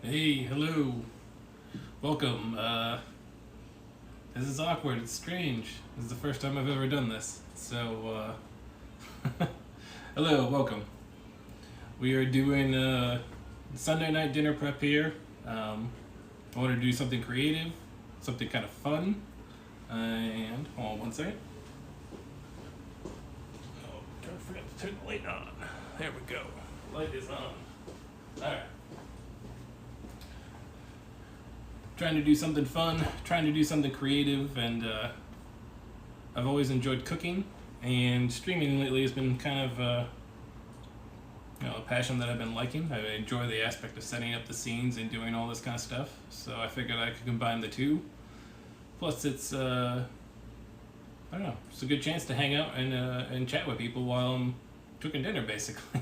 Hey, hello, welcome. This is awkward, it's strange. This is the first time I've ever done this. So, hello, welcome. We are doing Sunday night dinner prep here. I wanted to do something creative, something kind of fun. And, hold on one second. Oh, I forgot to turn the light on. There we go. Light is on. Alright. Trying to do something fun, trying to do something creative, and I've always enjoyed cooking, and streaming lately has been kind of a passion that I've been liking. I enjoy the aspect of setting up the scenes and doing all this kind of stuff, so I figured I could combine the two. Plus it's, I don't know, it's a good chance to hang out and chat with people while I'm cooking dinner, basically.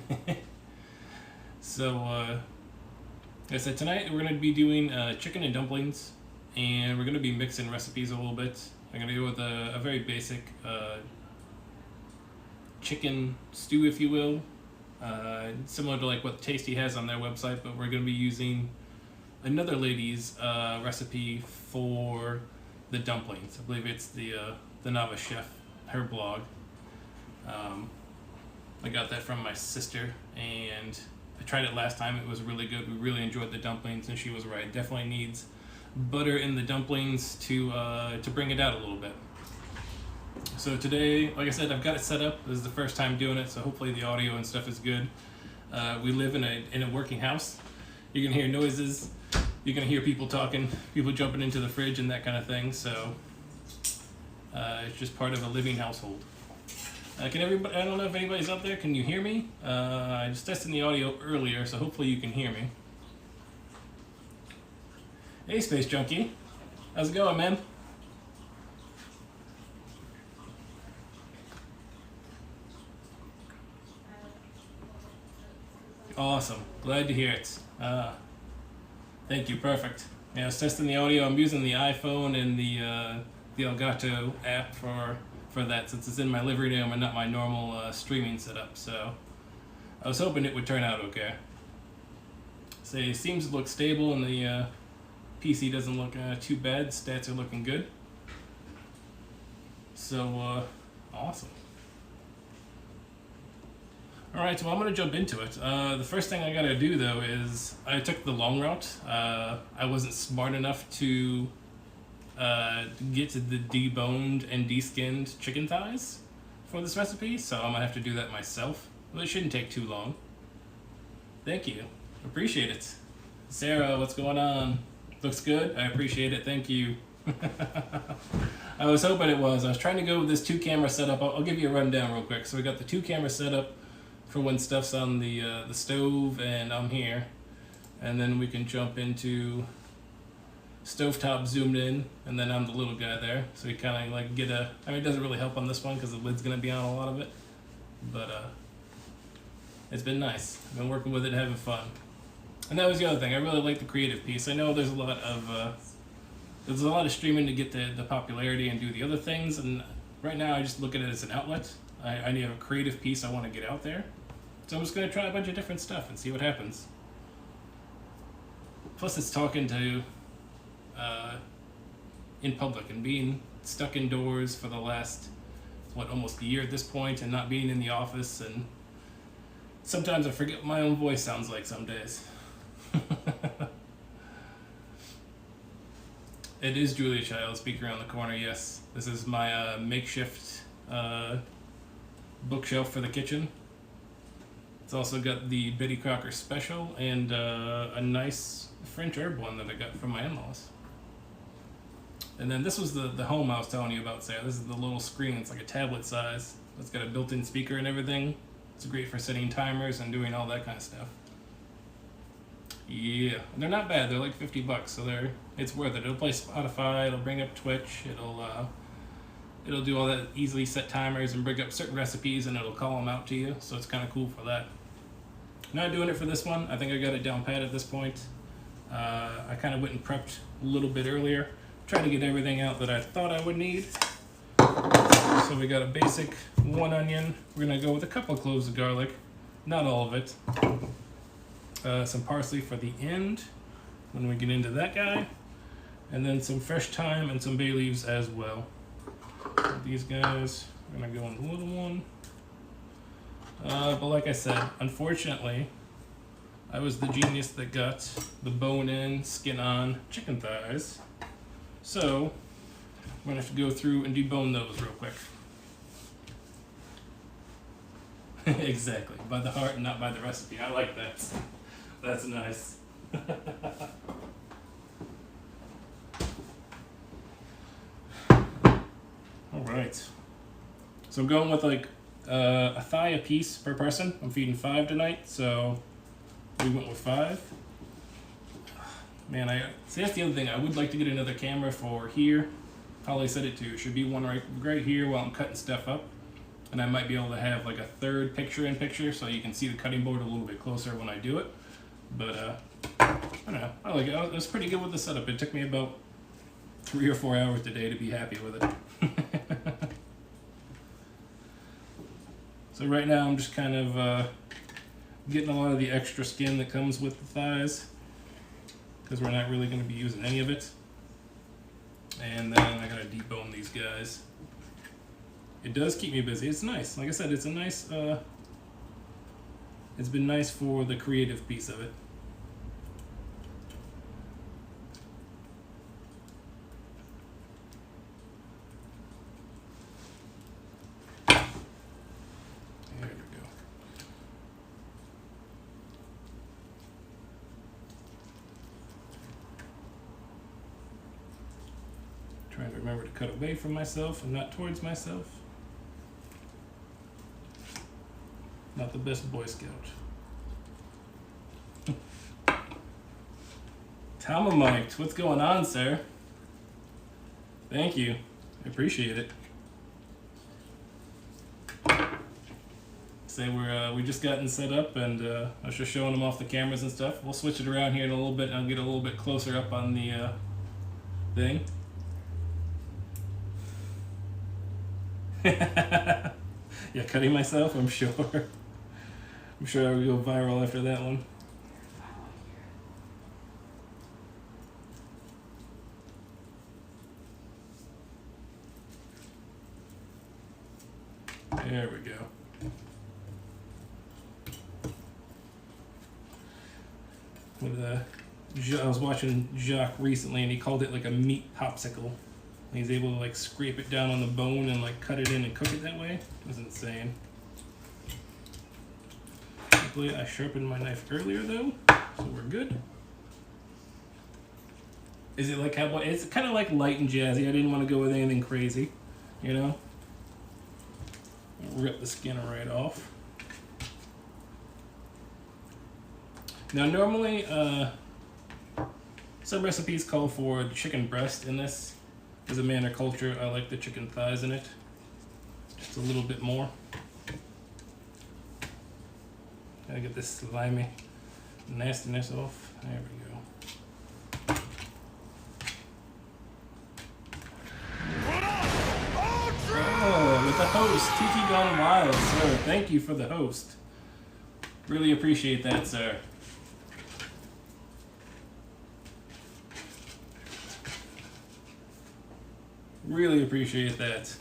So, like I said, tonight we're going to be doing chicken and dumplings, and we're going to be mixing recipes a little bit. I'm going to go with a very basic chicken stew, if you will, similar to like what Tasty has on their website, but we're going to be using another lady's recipe for the dumplings. I believe it's the Novice Chef, her blog. I got that from my sister, and I tried it last time. It was really good. We really enjoyed the dumplings, and she was right. Definitely needs butter in the dumplings to bring it out a little bit. So today, like I said, I've got it set up. This is the first time doing it, so hopefully the audio and stuff is good. We live in a working house. You can hear noises. You can hear people talking, people jumping into the fridge and that kind of thing. So it's just part of a living household. Can everybody? I don't know if anybody's up there. Can you hear me? I was testing the audio earlier, so hopefully you can hear me. Hey, Space Junkie. How's it going, man? Awesome. Glad to hear it. Thank you. Perfect. Yeah, I was testing the audio. I'm using the iPhone and the Elgato app for that, since it's in my living room and not my normal streaming setup. So I was hoping it would turn out okay. So it seems to look stable, and the PC doesn't look too bad. Stats are looking good. So awesome. Alright, so I'm going to jump into it. The first thing I got to do, though, is I took the long route. I wasn't smart enough to get to the deboned and deskinned chicken thighs for this recipe, so I'm going to have to do that myself. Well, it shouldn't take too long. Thank you. Appreciate it. Sarah, what's going on? Looks good? I appreciate it. Thank you. I was hoping it was. I was trying to go with this 2-camera setup. I'll give you a rundown real quick. So we got the 2-camera setup for when stuff's on the stove and I'm here, and then we can jump into stovetop zoomed in, and then I'm the little guy there, so we kind of like get a, I mean, it doesn't really help on this one because the lid's going to be on a lot of it, but it's been nice. I've been working with it and having fun. And that was the other thing, I really like the creative piece. I know there's a lot of streaming to get the popularity and do the other things, and right now I just look at it as an outlet. I need a creative piece I want to get out there, so I'm just going to try a bunch of different stuff and see what happens. Plus it's talking to in public and being stuck indoors for the last, almost a year at this point, and not being in the office, and sometimes I forget what my own voice sounds like some days. It is Julia Child speaking around the corner, yes. This is my makeshift bookshelf for the kitchen. It's also got the Betty Crocker special and a nice French herb one that I got from my in-laws. And then this was the home I was telling you about, Sarah. This is the little screen. It's like a tablet size. It's got a built-in speaker and everything. It's great for setting timers and doing all that kind of stuff. Yeah, and they're not bad. They're like $50, so it's worth it. It'll play Spotify. It'll bring up Twitch. It'll do all that, easily set timers and bring up certain recipes, and it'll call them out to you. So it's kind of cool for that. Not doing it for this one. I think I got it down pat at this point. I kind of went and prepped a little bit earlier, trying to get everything out that I thought I would need. So we got a basic 1 onion. We're gonna go with a couple of cloves of garlic, not all of it. Some parsley for the end. when we get into that guy. And then some fresh thyme and some bay leaves as well. So these guys are gonna go in the little one. But like I said, unfortunately, I was the genius that got the bone-in, skin-on chicken thighs. So I'm gonna have to go through and debone those real quick. Exactly, by the heart and not by the recipe. I like that. That's nice. All right. So I'm going with like a thigh a piece per person. I'm feeding 5 tonight, so we went with 5. Man, see, that's the other thing. I would like to get another camera for here. Holly said it too. Should be one right here while I'm cutting stuff up. And I might be able to have like a third picture-in-picture so you can see the cutting board a little bit closer when I do it. But I don't know. I like it. I was pretty good with the setup. It took me about 3 or 4 hours today to be happy with it. So right now I'm just kind of getting a lot of the extra skin that comes with the thighs, because we're not really going to be using any of it. And then I gotta debone these guys. It does keep me busy. It's nice. Like I said, it's a nice, it's been nice for the creative piece of it. There we go. Trying to remember to cut away from myself and not towards myself. Not the best Boy Scout. Tamamite, what's going on, sir? Thank you. I appreciate it. Say we just gotten set up, and I was just showing them off the cameras and stuff. We'll switch it around here in a little bit, and I'll get a little bit closer up on the thing. Yeah, cutting myself, I'm sure. I'm sure I would go viral after that one. There we go. I was watching Jacques recently, and he called it like a meat popsicle. He's able to like scrape it down on the bone and like cut it in and cook it that way. It was insane. Luckily, I sharpened my knife earlier though, so we're good. Is it like cowboy? It's kind of like light and jazzy. I didn't want to go with anything crazy, you know. Rip the skin right off. Now normally, some recipes call for chicken breast in this. As a man of culture, I like the chicken thighs in it. Just a little bit more. Gotta get this slimy nastiness off. There we go. Oh, with the host, Tiki Gone Wild, sir. Thank you for the host. Really appreciate that, sir. Really appreciate that.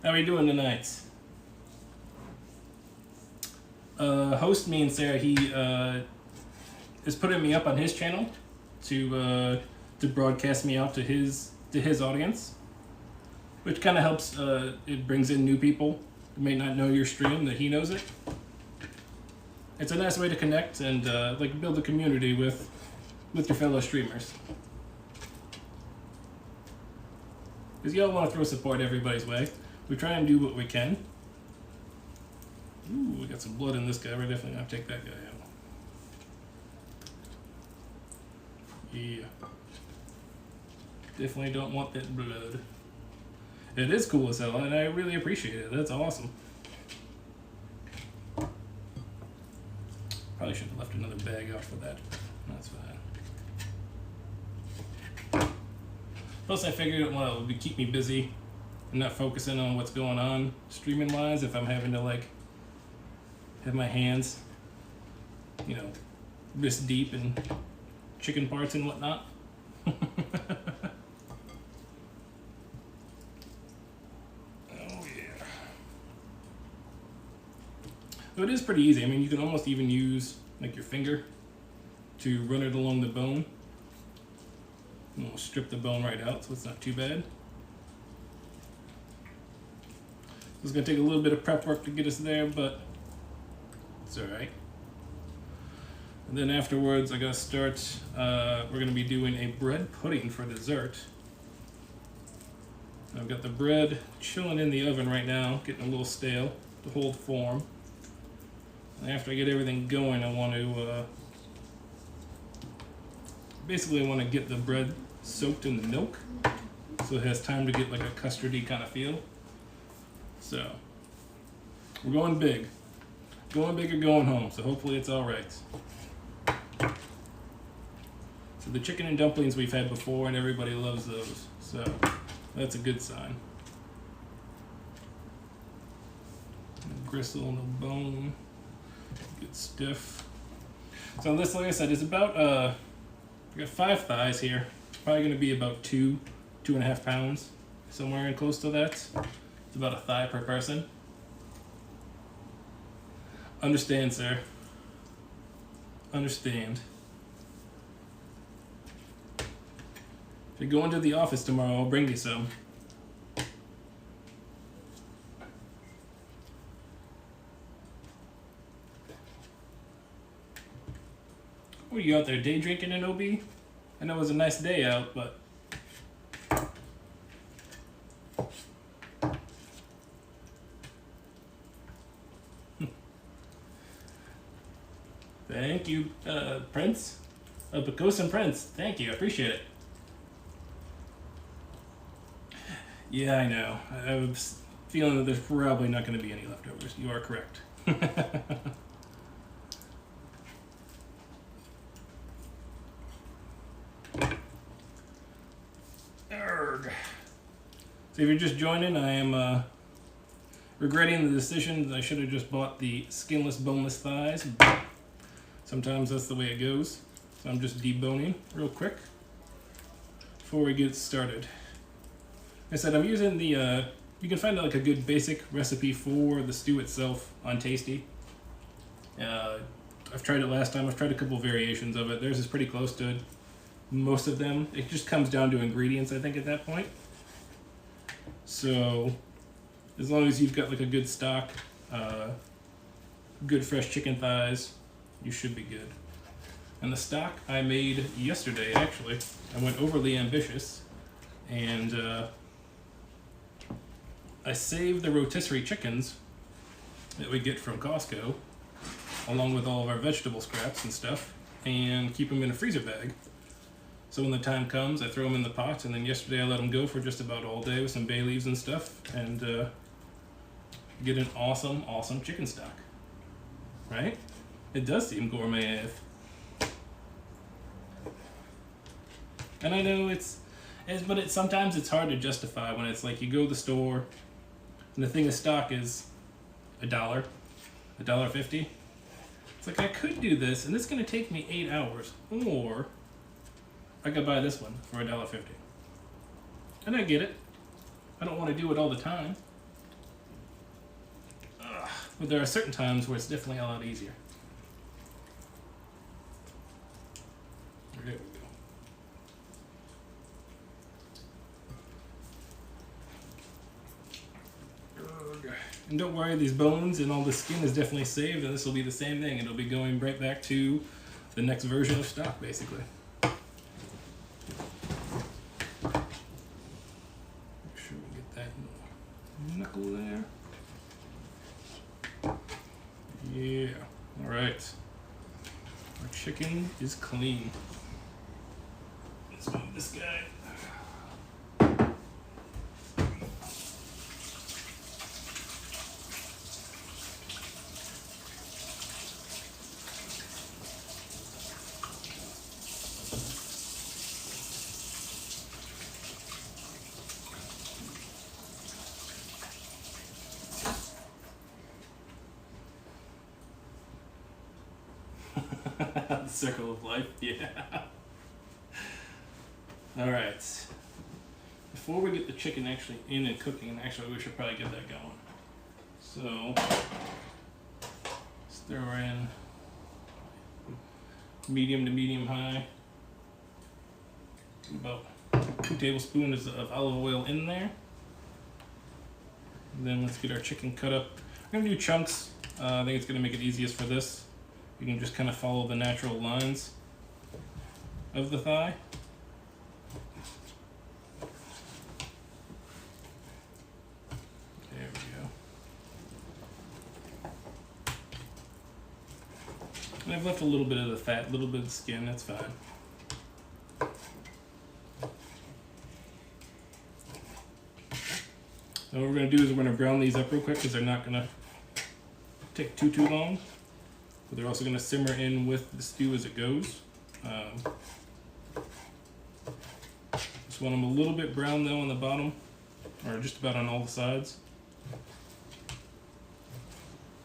How are you doing tonight? Host me and Sarah, he is putting me up on his channel to broadcast me out to his audience, which kind of helps. It brings in new people who may not know your stream, that he knows it. It's a nice way to connect and like build a community with your fellow streamers. Because y'all want to throw support everybody's way. We try and do what we can. Ooh, we got some blood in this guy. We're definitely going to take that guy out. Yeah. Definitely don't want that blood. It is cool as hell, and I really appreciate it. That's awesome. Probably should have left another bag out for that. That's fine. Plus, I figured it would keep me busy and not focusing on what's going on streaming wise if I'm having to like have my hands, you know, wrist deep in chicken parts and whatnot. Oh yeah. So it is pretty easy. I mean, you can almost even use like your finger to run it along the bone. And we'll strip the bone right out, so it's not too bad. It's going to take a little bit of prep work to get us there, but it's alright. And then afterwards, I got to start, we're going to be doing a bread pudding for dessert. I've got the bread chilling in the oven right now, getting a little stale to hold form. And after I get everything going, I want to, basically I want to get the bread soaked in the milk, so it has time to get like a custardy kind of feel. So, we're going big. Going big or going home, so hopefully it's alright. So the chicken and dumplings we've had before and everybody loves those, so that's a good sign. No gristle, no bone, good stiff. So this, like I said, is about, we got 5 thighs here. It's probably going to be about 2.5 pounds, somewhere in close to that. It's about a thigh per person. Understand, sir. Understand. If you go into the office tomorrow, I'll bring you some. What are you out there, day drinking in OB? I know it was a nice day out, but... Thank you, Prince. Bacosan Prince. Thank you, I appreciate it. Yeah, I know. I was feeling that there's probably not going to be any leftovers. You are correct. Arrgh. So if you're just joining, I am regretting the decision that I should have just bought the skinless, boneless thighs. But sometimes that's the way it goes. So I'm just deboning real quick before we get started. Like I said, I'm using the, you can find like a good basic recipe for the stew itself on Tasty. I've tried it last time. I've tried a couple variations of it. Theirs is pretty close to most of them. It just comes down to ingredients, I think, at that point. So as long as you've got like a good stock, good fresh chicken thighs, you should be good. And the stock I made yesterday, actually. I went overly ambitious, and I saved the rotisserie chickens that we get from Costco, along with all of our vegetable scraps and stuff, and keep them in a freezer bag. So when the time comes, I throw them in the pot, and then yesterday I let them go for just about all day with some bay leaves and stuff, and get an awesome, awesome chicken stock. Right? It does seem gourmet AF. And I know but sometimes it's hard to justify when it's like you go to the store and the thing of stock is $1, $1.50. It's like I could do this and it's gonna take me 8 hours, or I could buy this one for $1.50. And I get it. I don't want to do it all the time. But there are certain times where it's definitely a lot easier. There we go. And don't worry, these bones and all the skin is definitely saved, and this will be the same thing. It'll be going right back to the next version of stock, basically. Make sure we get that knuckle there. Yeah, all right. Our chicken is clean. Let's move this guy. The circle of life, yeah. All right. Before we get the chicken actually in and cooking, actually we should probably get that going. So, stir in medium to medium high. About 2 tablespoons of olive oil in there. And then let's get our chicken cut up. I'm gonna do chunks. I think it's gonna make it easiest for this. You can just kind of follow the natural lines of the thigh. There we go. And I've left a little bit of the fat, a little bit of the skin, that's fine. So what we're going to do is we're going to brown these up real quick because they're not going to take too long. But they're also going to simmer in with the stew as it goes. Just want them a little bit brown though on the bottom, or just about on all the sides.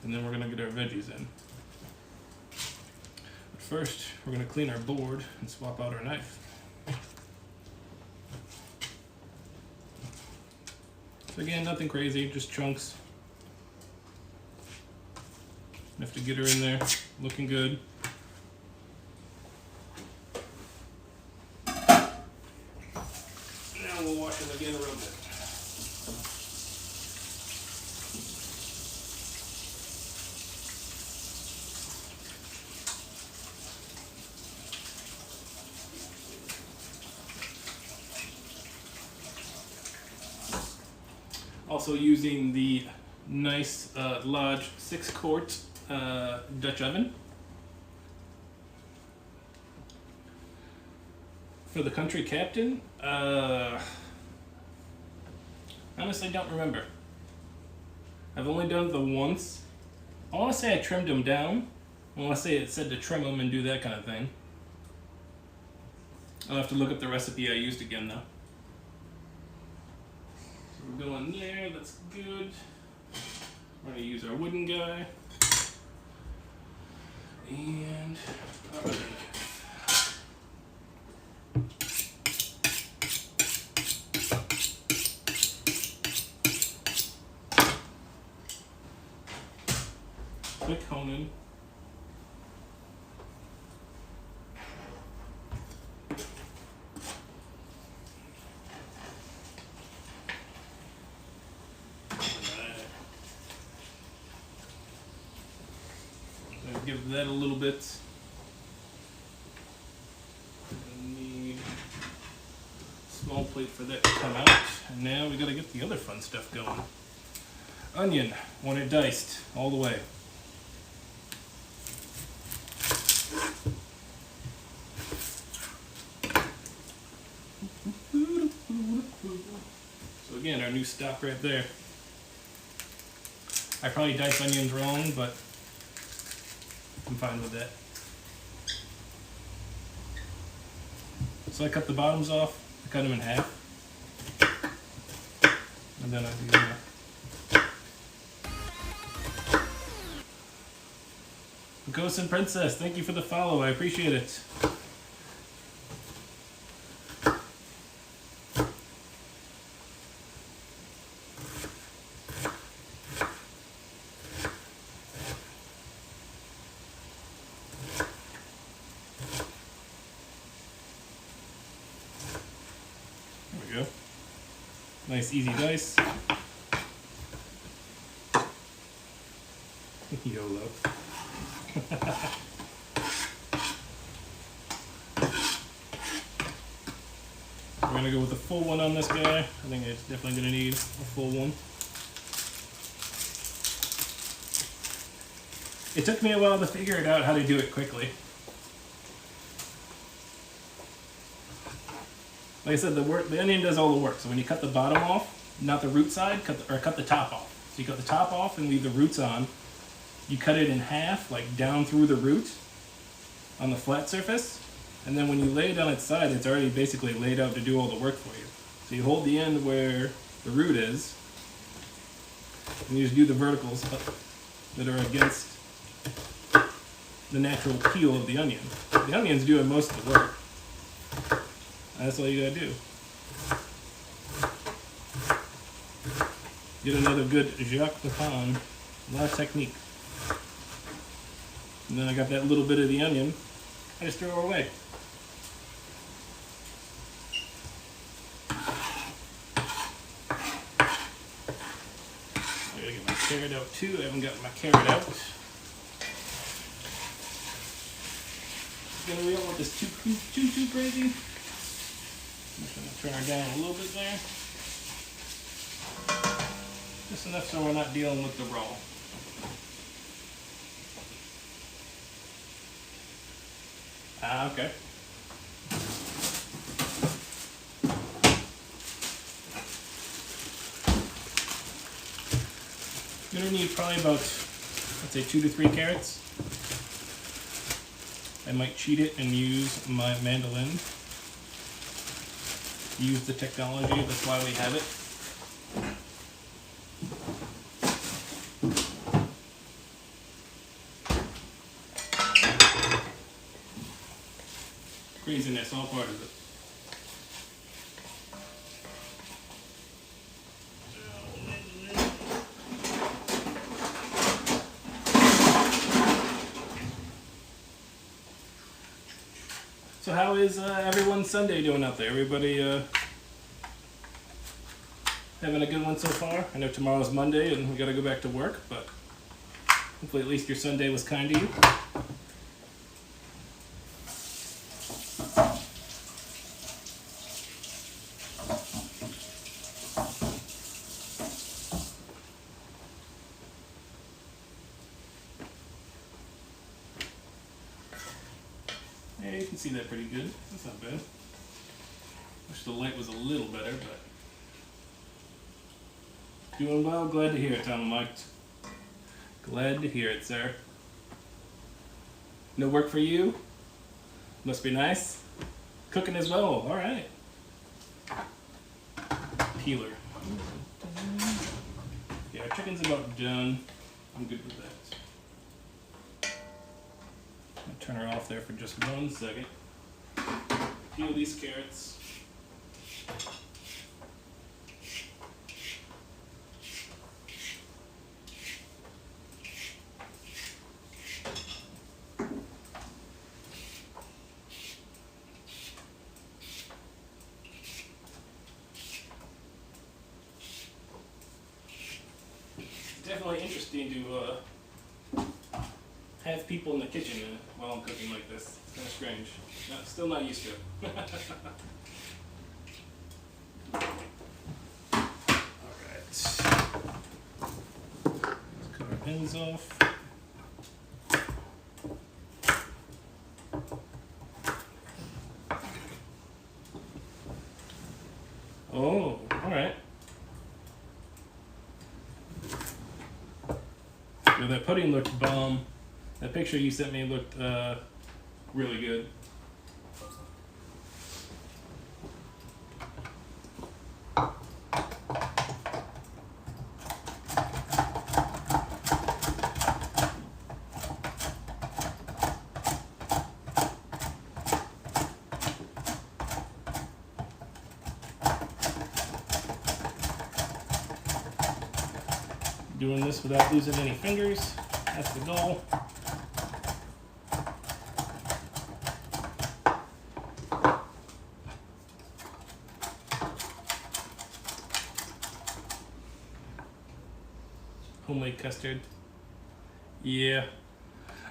And then we're going to get our veggies in. But first, we're going to clean our board and swap out our knife. So again, nothing crazy, just chunks. Enough to get her in there, looking good. Now we'll wash them again a little bit. Also using the nice large 6-quart Dutch oven. For the country captain, honestly don't remember. I've only done it the once. I want to say I trimmed them down. I want to say it said to trim them and do that kind of thing. I'll have to look up the recipe I used again though. We're going there, that's good. We're going to use our wooden guy. And our other knife. Quick honing. Give that a little bit. Need a small plate for that to come out. And now we gotta get the other fun stuff going. Onion, want it diced all the way. So again, our new stock right there. I probably diced onions wrong, but I'm fine with that. So I cut the bottoms off, I cut them in half. And then I do Ghost and Princess, thank you for the follow, I appreciate it. Nice easy dice. YOLO. We're gonna go with the full one on this guy. I think it's definitely gonna need a full one. It took me a while to figure it out how to do it quickly. Like I said, the onion does all the work. So when you cut the bottom off, not the root side, cut the top off. So you cut the top off and leave the roots on. You cut it in half, like down through the root on the flat surface. And then when you lay it on its side, it's already basically laid out to do all the work for you. So you hold the end where the root is, and you just do the verticals that are against the natural peel of the onion. The onion's doing most of the work. That's all you gotta do. Get another good Jacques Pepin. A lot of technique. And then I got that little bit of the onion. I just throw it away. I gotta get my carrot out too. I haven't gotten my carrot out. We don't want this too crazy. I'm just gonna turn her down a little bit there. Just enough so we're not dealing with the raw. Ah, okay. You're gonna need probably about, let's say, 2 to 3 carrots. I might cheat it and use my mandolin. Use the technology, that's why we have it. Craziness, all part of it. So how is everyone's Sunday doing out there? Everybody having a good one so far? I know tomorrow's Monday and we gotta go back to work, but hopefully at least your Sunday was kind to you. Yeah, you can see that pretty good. That's not bad. Wish the light was a little better, but doing well. Glad to hear it, Tom Mike. Glad to hear it, sir. No work for you? Must be nice. Cooking as well. All right. Peeler. Yeah, our chicken's about done. I'm good with that. Turn her off there for just 1 second. Peel these carrots. It's definitely interesting to have people in the kitchen while I'm cooking like this. It's kind of strange. Still not used to it. Alright. Let's cut our ends off. Oh, alright. Yeah, that pudding looked bomb. That picture you sent me looked really good. Doing this without losing any fingers. That's the goal. Homemade custard. Yeah.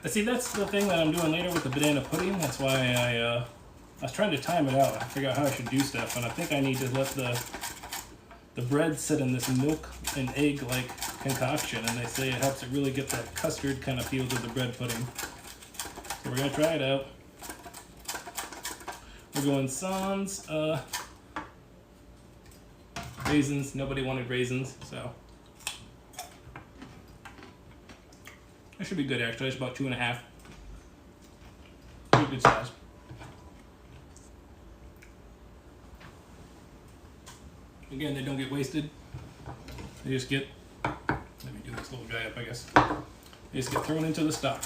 See, that's the thing that I'm doing later with the banana pudding. That's why I was trying to time it out. I figure out how I should do stuff, and I think I need to let the bread sit in this milk and egg like concoction, and they say it helps it really get that custard kind of feel to the bread pudding. So we're gonna try it out. We're going sans raisins. Nobody wanted raisins, so that should be good actually. It's about 2.5. Pretty good size. Again, they don't get wasted. They just get, let me do this little guy up, I guess. They just get thrown into the stock.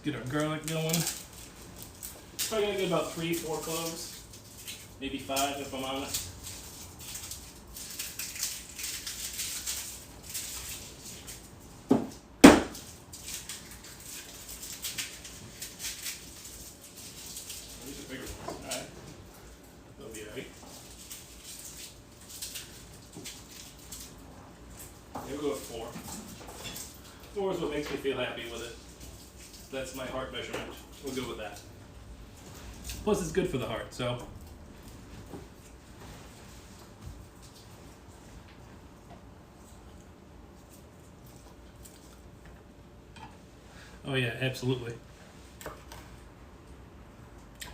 get our garlic going. Probably gonna get about 3-4 cloves, maybe 5 if I'm honest. These are bigger ones. All right, they'll be alright. Here we go with 4. 4 is what makes me feel happy with it. That's my heart measurement. We'll go with that. Plus, it's good for the heart, so. Oh yeah, absolutely.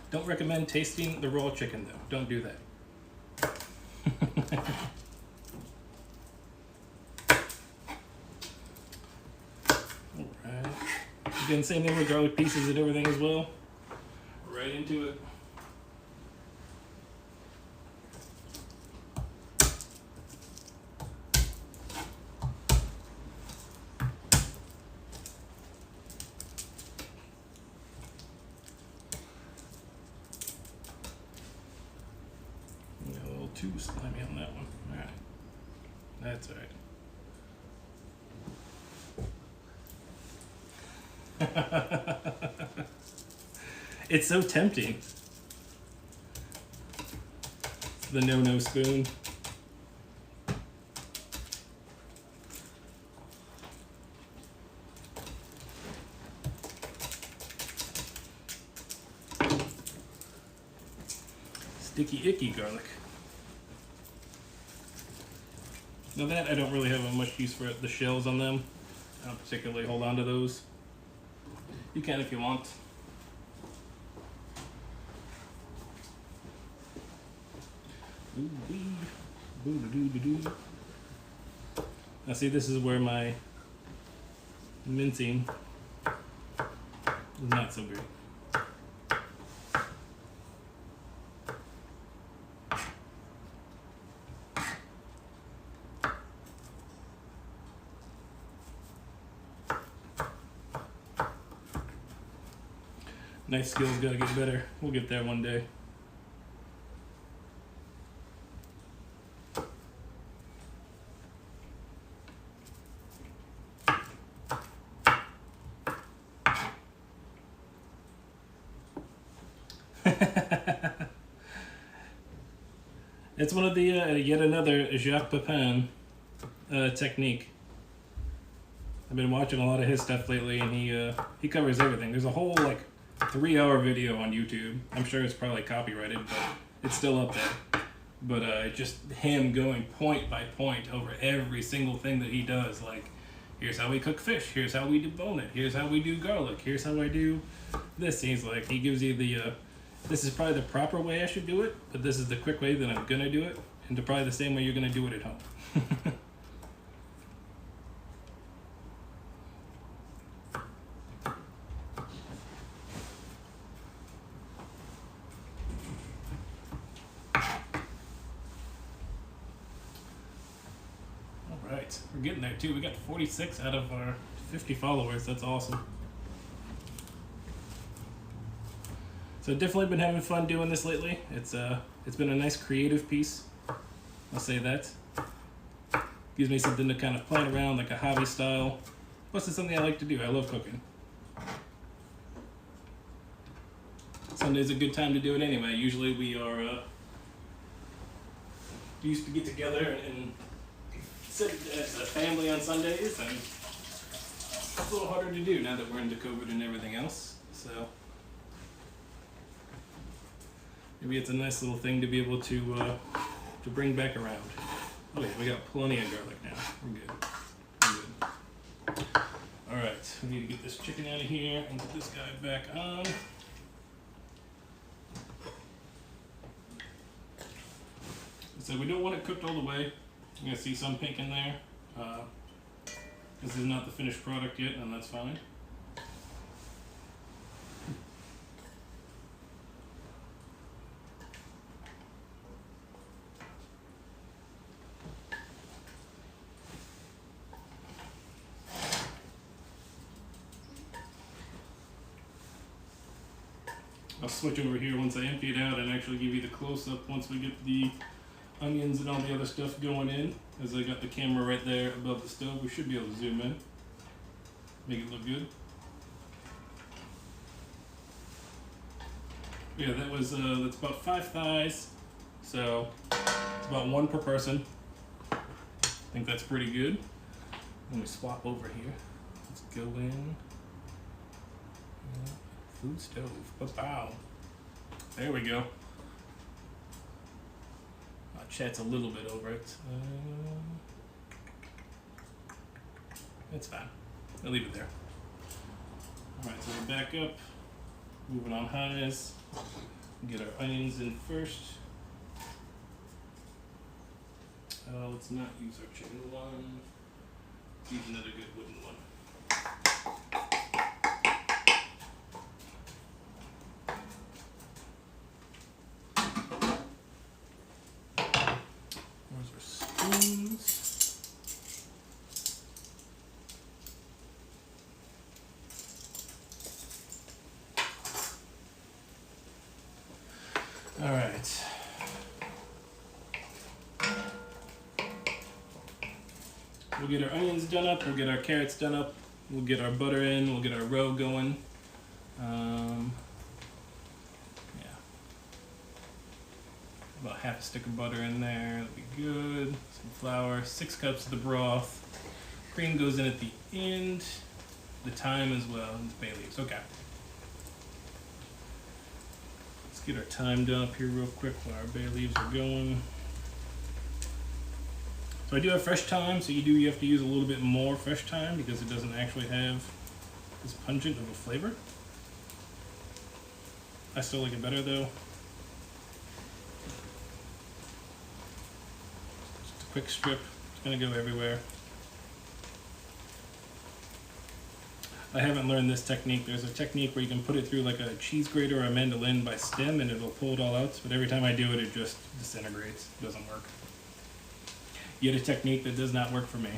Don't recommend tasting the raw chicken though. Don't do that. Alright. Again, same thing with garlic pieces and everything as well. Right into it. A little too slimy on that one. Alright. That's alright. It's so tempting. The no spoon. Sticky icky garlic. Now that I don't really have much use for the shells on them. I don't particularly hold on to those. You can if you want. Now see, this is where my mincing is not so great. Knife skills gotta get better. We'll get there one day. It's one of the yet another Jacques Pepin technique. I've been watching a lot of his stuff lately, and he covers everything. There's a whole like 3-hour video on YouTube. I'm sure it's probably copyrighted, but it's still up there. But just him going point by point over every single thing that he does. Like, here's how we cook fish. Here's how we debone it. Here's how we do garlic. Here's how I do this. And he's like, he gives you the, this is probably the proper way I should do it, but this is the quick way that I'm gonna do it, and probably the same way you're gonna do it at home. Alright, we're getting there too. We got 46 out of our 50 followers. That's awesome. So definitely been having fun doing this lately. It's been a nice creative piece. I'll say that. Gives me something to kind of play around, like a hobby style. Plus it's something I like to do. I love cooking. Sunday's a good time to do it anyway. Usually we are used to get together and sit as a family on Sundays, and it's a little harder to do now that we're into COVID and everything else. So maybe it's a nice little thing to be able to bring back around. Oh yeah, we got plenty of garlic now. We're good. We're good. All right, we need to get this chicken out of here and get this guy back on. So we don't want it cooked all the way. You're gonna see some pink in there. This is not the finished product yet, and that's fine. I'll switch over here once I empty it out and actually give you the close-up once we get the onions and all the other stuff going in. As I got the camera right there above the stove, we should be able to zoom in, make it look good. Yeah, that's about 5 thighs, so it's about 1 per person. I think that's pretty good. Let me swap over here. Let's go in. Food stove. Wow. There we go. Chat's a little bit over it. It's fine. I'll leave it there. Alright, so we're back up. Moving on highs. Get our onions in first. Let's not use our chicken one. Use another good wooden one. Where's our spoons? All right. We'll get our onions done up, we'll get our carrots done up, we'll get our butter in, we'll get our roe going. Yeah. About half a stick of butter in there, that'll be good. Some flour, 6 cups of the broth. Cream goes in at the end. The thyme as well, and the bay leaves. Okay. Let's get our thyme done up here real quick while our bay leaves are going. So I do have fresh thyme, so you have to use a little bit more fresh thyme because it doesn't actually have as pungent of a flavor. I still like it better though. Just a quick strip, it's gonna go everywhere. I haven't learned this technique. There's a technique where you can put it through like a cheese grater or a mandolin by stem and it'll pull it all out, but every time I do it, it just disintegrates. It doesn't work. Yet a technique that does not work for me.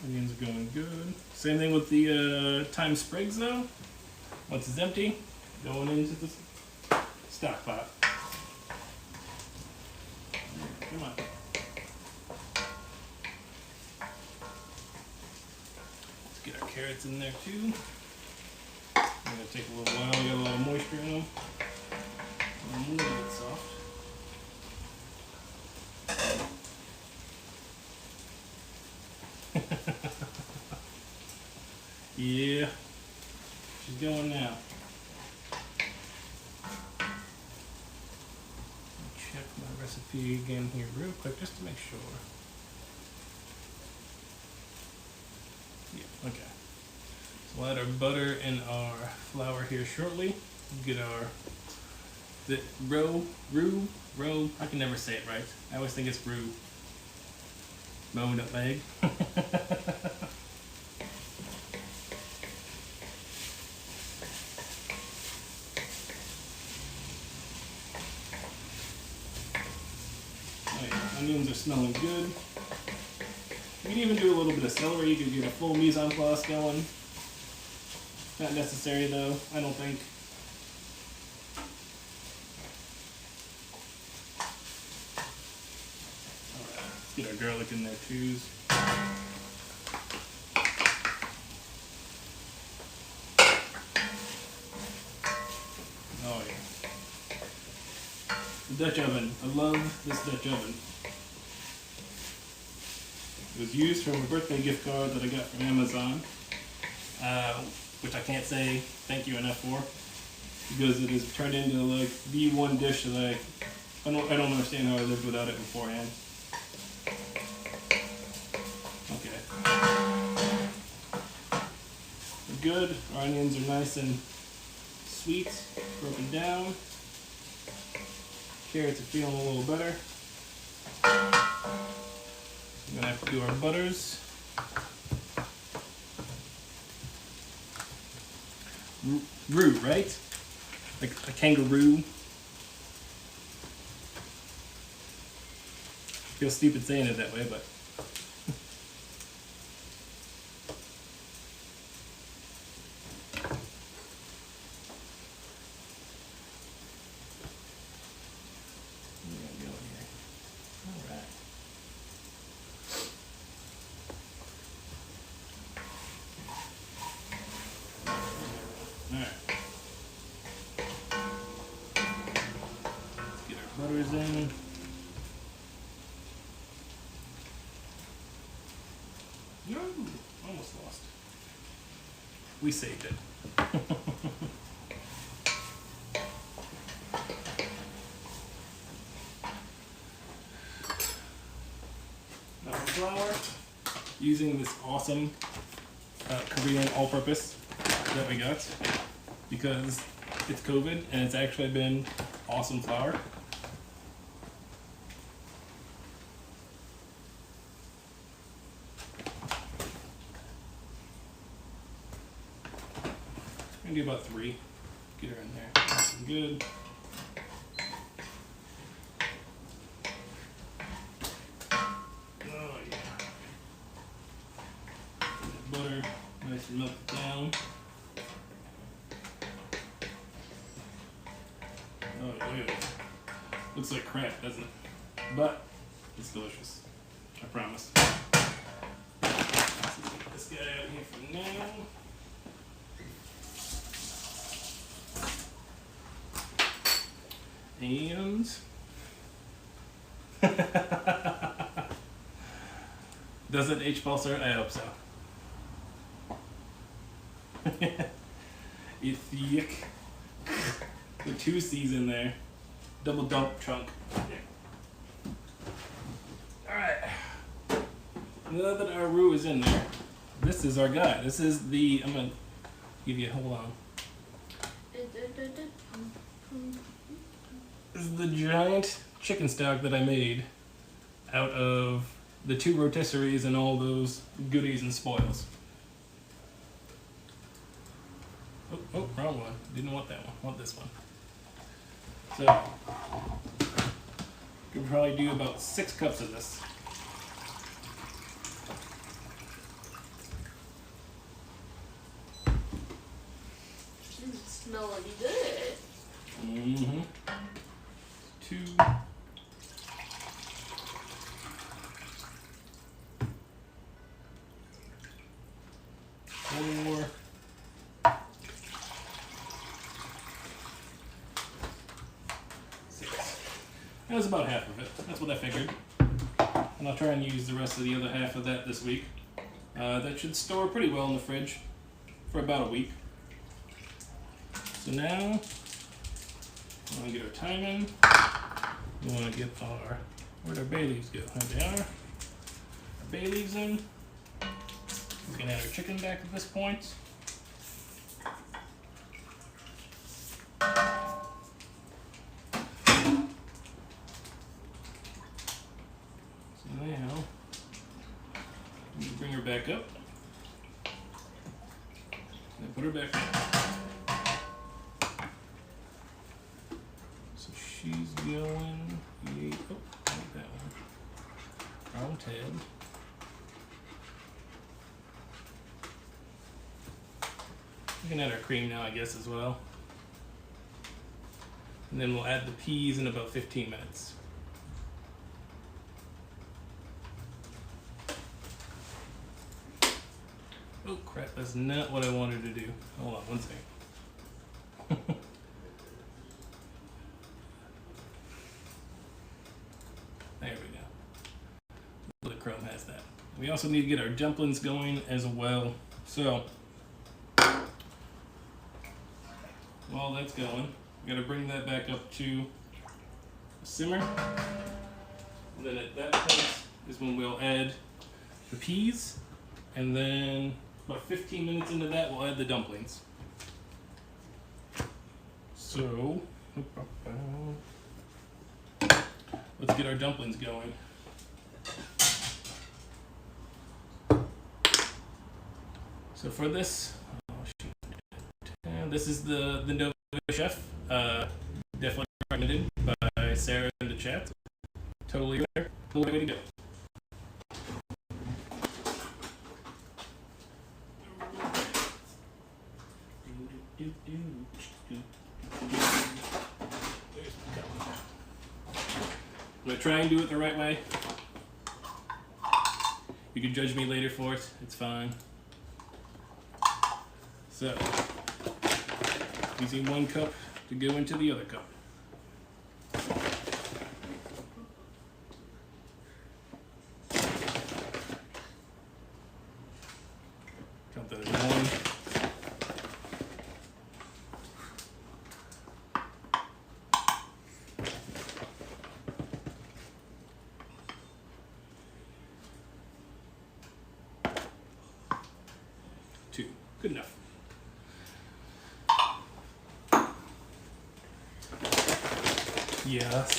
Onions are going good. Same thing with the thyme sprigs though. Once it's empty, going into the stock pot. Come on. Let's get our carrots in there too. It's gonna take a little while, we got a lot of moisture in them. A little bit soft. Yeah, she's going now. Check my recipe again here real quick just to make sure. Yeah, okay. We'll add our butter and our flour here shortly. Get our roe, I can never say it right. I always think it's roux. Boned up egg. Oh yeah, onions are smelling good. You can even do a little bit of celery. You can get a full mise en place going. Not necessary though, I don't think. Alright, let's get our garlic in there too. Oh yeah. The Dutch oven. I love this Dutch oven. It was used from a birthday gift card that I got from Amazon. Which I can't say thank you enough for, because it has turned into like the one dish that I don't understand how I lived without it beforehand. Okay. We're good. Our onions are nice and sweet, broken down. Carrots are feeling a little better. I'm gonna have to do our butters. Roux, right? Like a kangaroo. I feel stupid saying it that way, but No, almost lost. We saved it. Now for flour, using this awesome Korean all-purpose that we got because it's COVID and it's actually been awesome flour. I'm gonna do about 3. Get her in there. Nice and good. Oh yeah. Butter, nice and melt it down. Oh yeah. Looks like crap, doesn't it? But it's delicious. I promise. Let's get this guy out here for now. And does it H-pulsar? I hope so. It's thick. With 2 C's in there. Double dump chunk. Alright. Now that our roux is in there, this is our guy. This is the, I'm gonna give you, hold on. This is the giant chicken stock that I made out of the 2 rotisseries and all those goodies and spoils. Oh, wrong one. Didn't want that one. Want this one. So, you can probably do about 6 cups of this. It's smelling good. Mm-hmm. 2. 4. 6. That was about half of it. That's what I figured. And I'll try and use the rest of the other half of that this week. That should store pretty well in the fridge for about a week. So now, we want to get our thyme in. We want to get our, where'd our bay leaves go? There they are. Our bay leaves in. We can add our chicken back at this point. So now, we bring her back up. Then put her back down. So she's going, oh, not that one. Wrong tab. We can add our cream now, I guess, as well. And then we'll add the peas in about 15 minutes. Oh crap, that's not what I wanted to do. Hold on one second. There we go. The Chrome has that. We also need to get our dumplings going as well. So, while that's going, we gotta bring that back up to a simmer. And then at that point is when we'll add the peas. And then about 15 minutes into that, we'll add the dumplings. So, let's get our dumplings going. So for this, this is the Nova Chef, definitely recommended by Sarah in the chat. Totally there. The way to go. I'm gonna try and do it the right way. You can judge me later for it. It's fine. So, using 1 cup to go into the other cup. Good enough. Yes.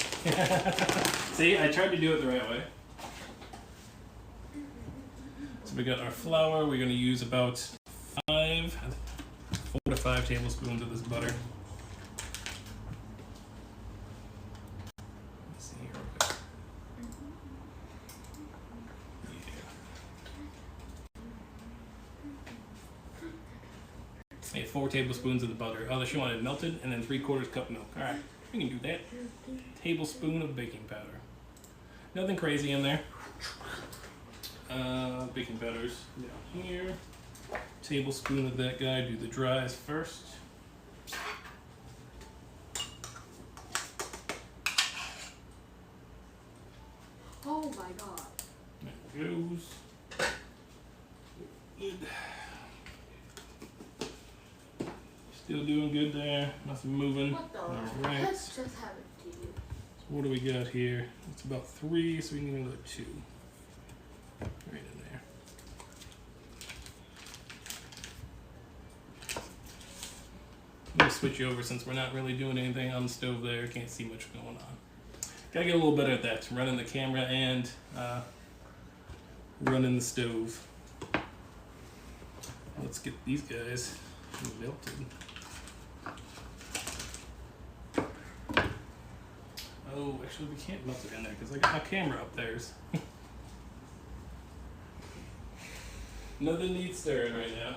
See, I tried to do it the right way. So we got our flour. We're going to use about 4 to 5 tablespoons of this butter. Let's see here. Yeah, 4 tablespoons of the butter. Oh, she wanted melted, and then 3/4 cup milk. All right, we can do that. Tablespoon of baking powder. Nothing crazy in there. Baking powder's down here. Tablespoon of that guy. Do the dries first. Oh my god. There it goes. Good. Still doing good there. Nothing moving. What the? All right. Let's just have it to you. So what do we got here? It's about 3, so we need another 2. Right in there. I'm gonna switch you over since we're not really doing anything on the stove there. Can't see much going on. Gotta get a little better at that. Running the camera and running the stove. Let's get these guys melted. Oh, actually we can't melt it in there because I got my camera up there. Nothing needs stirring right now.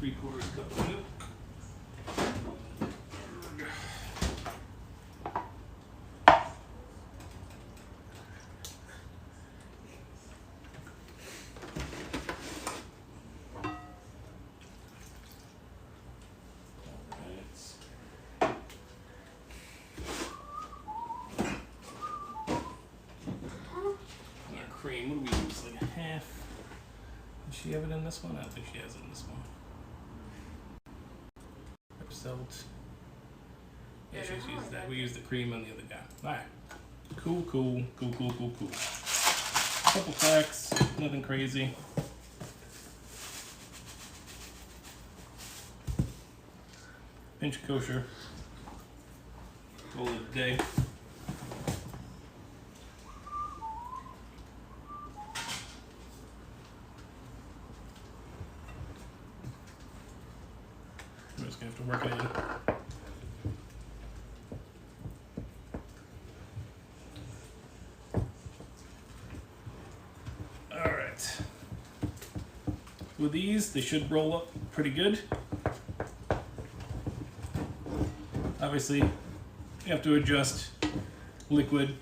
3/4 cup of milk. Cream, what do we use? Like a half? Does she have it in this one? I don't think she has it in this one. Pepper salt. Yeah, she's used that. We use the cream on the other guy. Alright. Cool. Couple facts, nothing crazy. Pinch kosher. Call it a day. I'm just gonna have to work it in. Alright. With these, they should roll up pretty good. Obviously, you have to adjust liquid,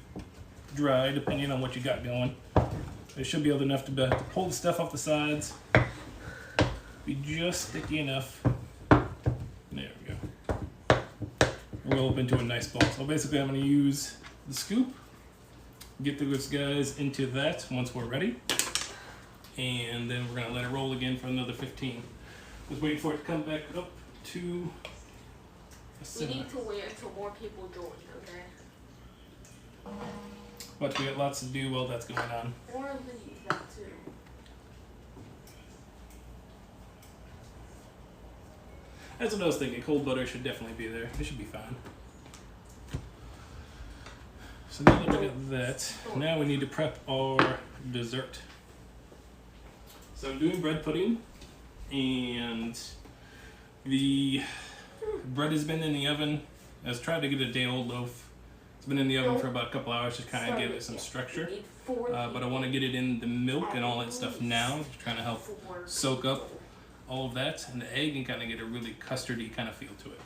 dry, depending on what you got going. It should be able enough to pull the stuff off the sides. Be just sticky enough. There we go. Roll up into a nice ball. So basically I'm going to use the scoop, get those guys into that once we're ready, and then we're going to let it roll again for another 15. Just wait for it to come back up to a We need to wait until more people join, okay? But we got lots to do while that's going on. Or leave that too. That's what I was thinking. Cold butter should definitely be there. It should be fine. So now that we got that, now we need to prep our dessert. So I'm doing bread pudding, and the bread has been in the oven. I was trying to get a day-old loaf. It's been in the oven for about a couple hours to kind of give it some structure. But I want to get it in the milk and all that stuff now, just trying to help soak up all of that and the egg and kind of get a really custardy kind of feel to it.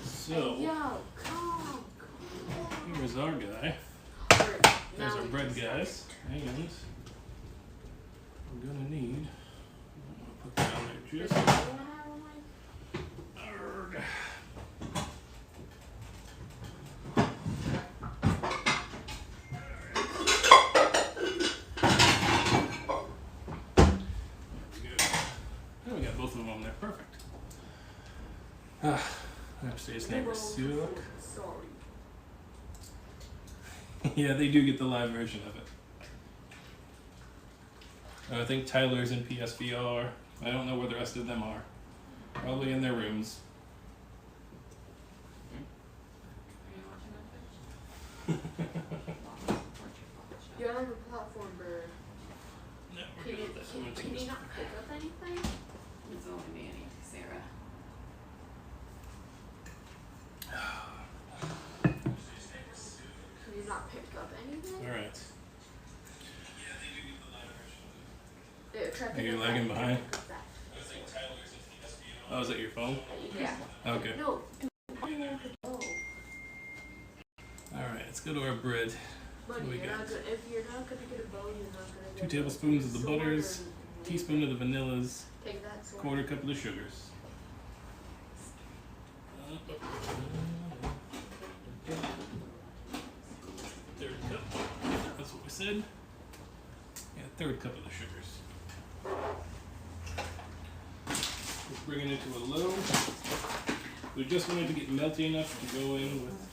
So here's our guy. There's our bread guys. And we're gonna need. I'm gonna put that on there just. Upstairs neighbor Sook. Sorry. Yeah, they do get the live version of I think Tyler's in PSVR. I don't know where the rest of them are. Probably in their rooms. You're on the platform, bird. No, we're Can good with that. I'm gonna take you this. not pick up anything? It's only me and Sarah. Can you not pick up anything? Alright. Yeah, try to Are you pick up lagging that. behind? Pick up that. Oh, is that your phone? Yeah. Okay. No, dude, I don't want to go. Alright, let's go to our bread. Buddy, What we you're got? not gonna, if you're not gonna get a bow, you're not gonna 2 get tablespoons of the sword butters, or- teaspoon of the vanillas, Take that sword. quarter cup of the sugars. Third cup. That's what we said. Yeah, third cup of the sugars. Let's bring it into a low. We just want it to get melty enough to go in with.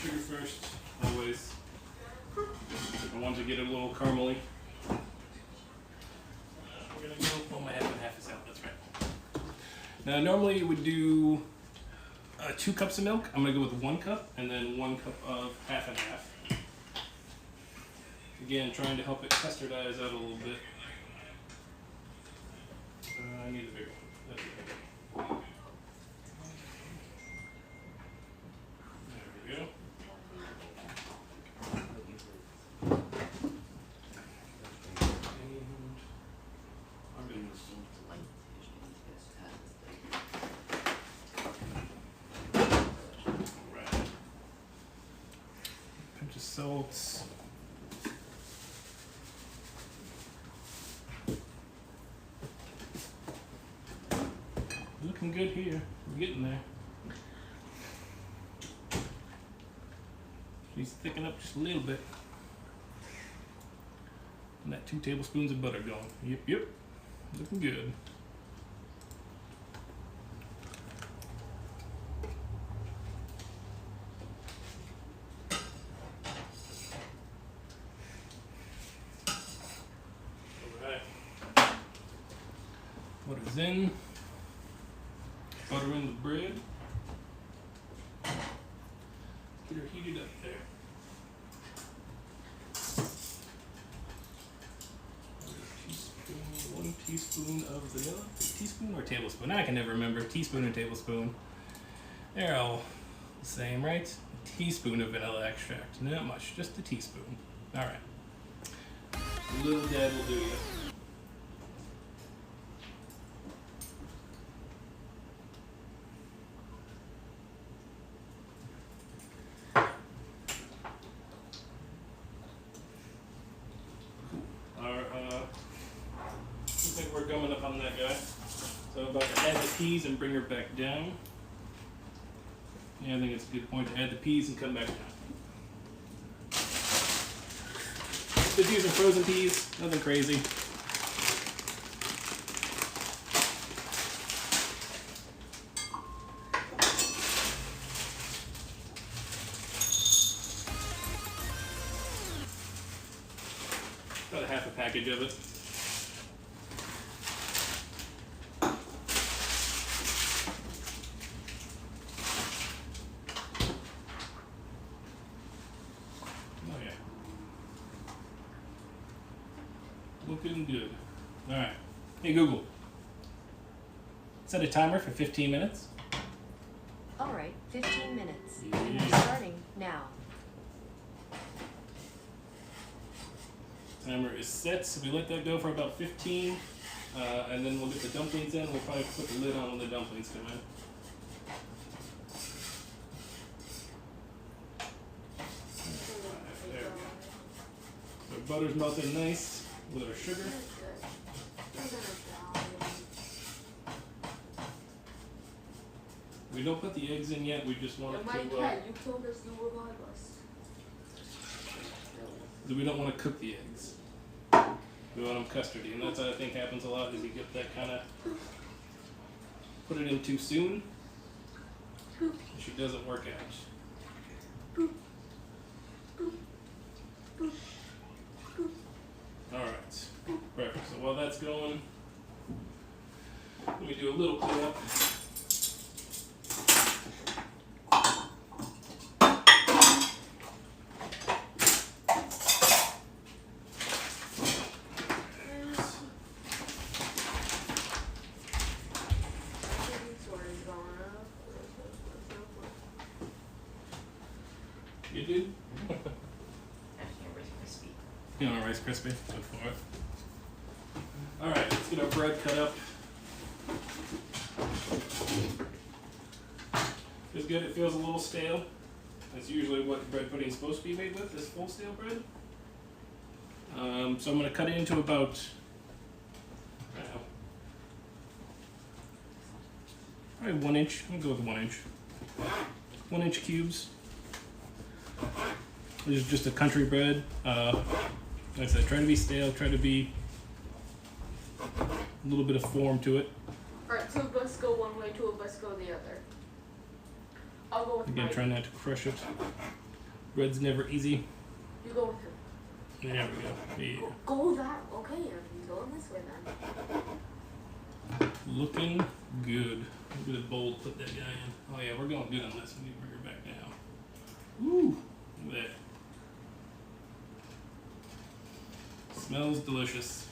Sugar first, always. I want to get it a little caramely. We're gonna go. Oh, my half and half is out. That's right. Now, normally you would do 2 cups of milk. I'm gonna go with 1 cup and then 1 cup of half and half. Again, trying to help it custardize out a little bit. I need a bigger one. That's a bigger one. There we go. I'm gonna right. Pinch of salt. Looking good here. We're getting there. Needs to thicken up just a little bit. And that 2 tablespoons of butter going. Yep. Looking good. Alright. Butter's in. Butter in the bread. Get her heated up there. One teaspoon of vanilla. Teaspoon or tablespoon? I can never remember. Teaspoon or tablespoon. They're all the same, right? A teaspoon of vanilla extract. Not much, just a teaspoon. Alright. A little dab will do you. I think we're gumming up on that guy. So I'm about to add the peas and bring her back down. Yeah, I think it's a good point to add the peas and come back down. Just using frozen peas, nothing crazy. About a half a package of it. Oh yeah. Looking good. Alright. Hey Google. Set a timer for 15 minutes. All right, 15 minutes. Yeah. Starting now. Timer is set, so we let that go for about 15, and then we'll get the dumplings in. We'll probably put the lid on when the dumplings come in. There we go. So butter's melted nice with our sugar. We don't put the eggs in yet. We just want it My to. cat, you told us you will revive us. We don't want to cook the eggs. We want them custardy, and that's what I think happens a lot. Is you get that kind of put it in too soon. She doesn't work out. Alright. Perfect. So while that's going, let me do a little cleanup. You did? Actually, Rice Krispie. You know, Rice Krispie. Good for it. Alright, let's get our bread cut up. Feels good. It feels a little stale. That's usually what bread pudding is supposed to be made with, is full stale bread. So I'm going to cut it into about, I don't know, probably 1 inch. I'm going to go with 1 inch. 1 inch cubes. This is just a country bread. Like I said, try to be stale, try to be a little bit of form to it. Alright, 2 of us go one way, 2 of us go the other. I'll go with Again, Mike. try not to crush it. Bread's never easy. You go with him. There we go. Yeah. Go that. Okay, I'm going this way then. Looking good. Look at the bowl to put that guy in. Oh yeah, we're going good on this. We need to bring her back down. Woo! Look at that. Smells delicious.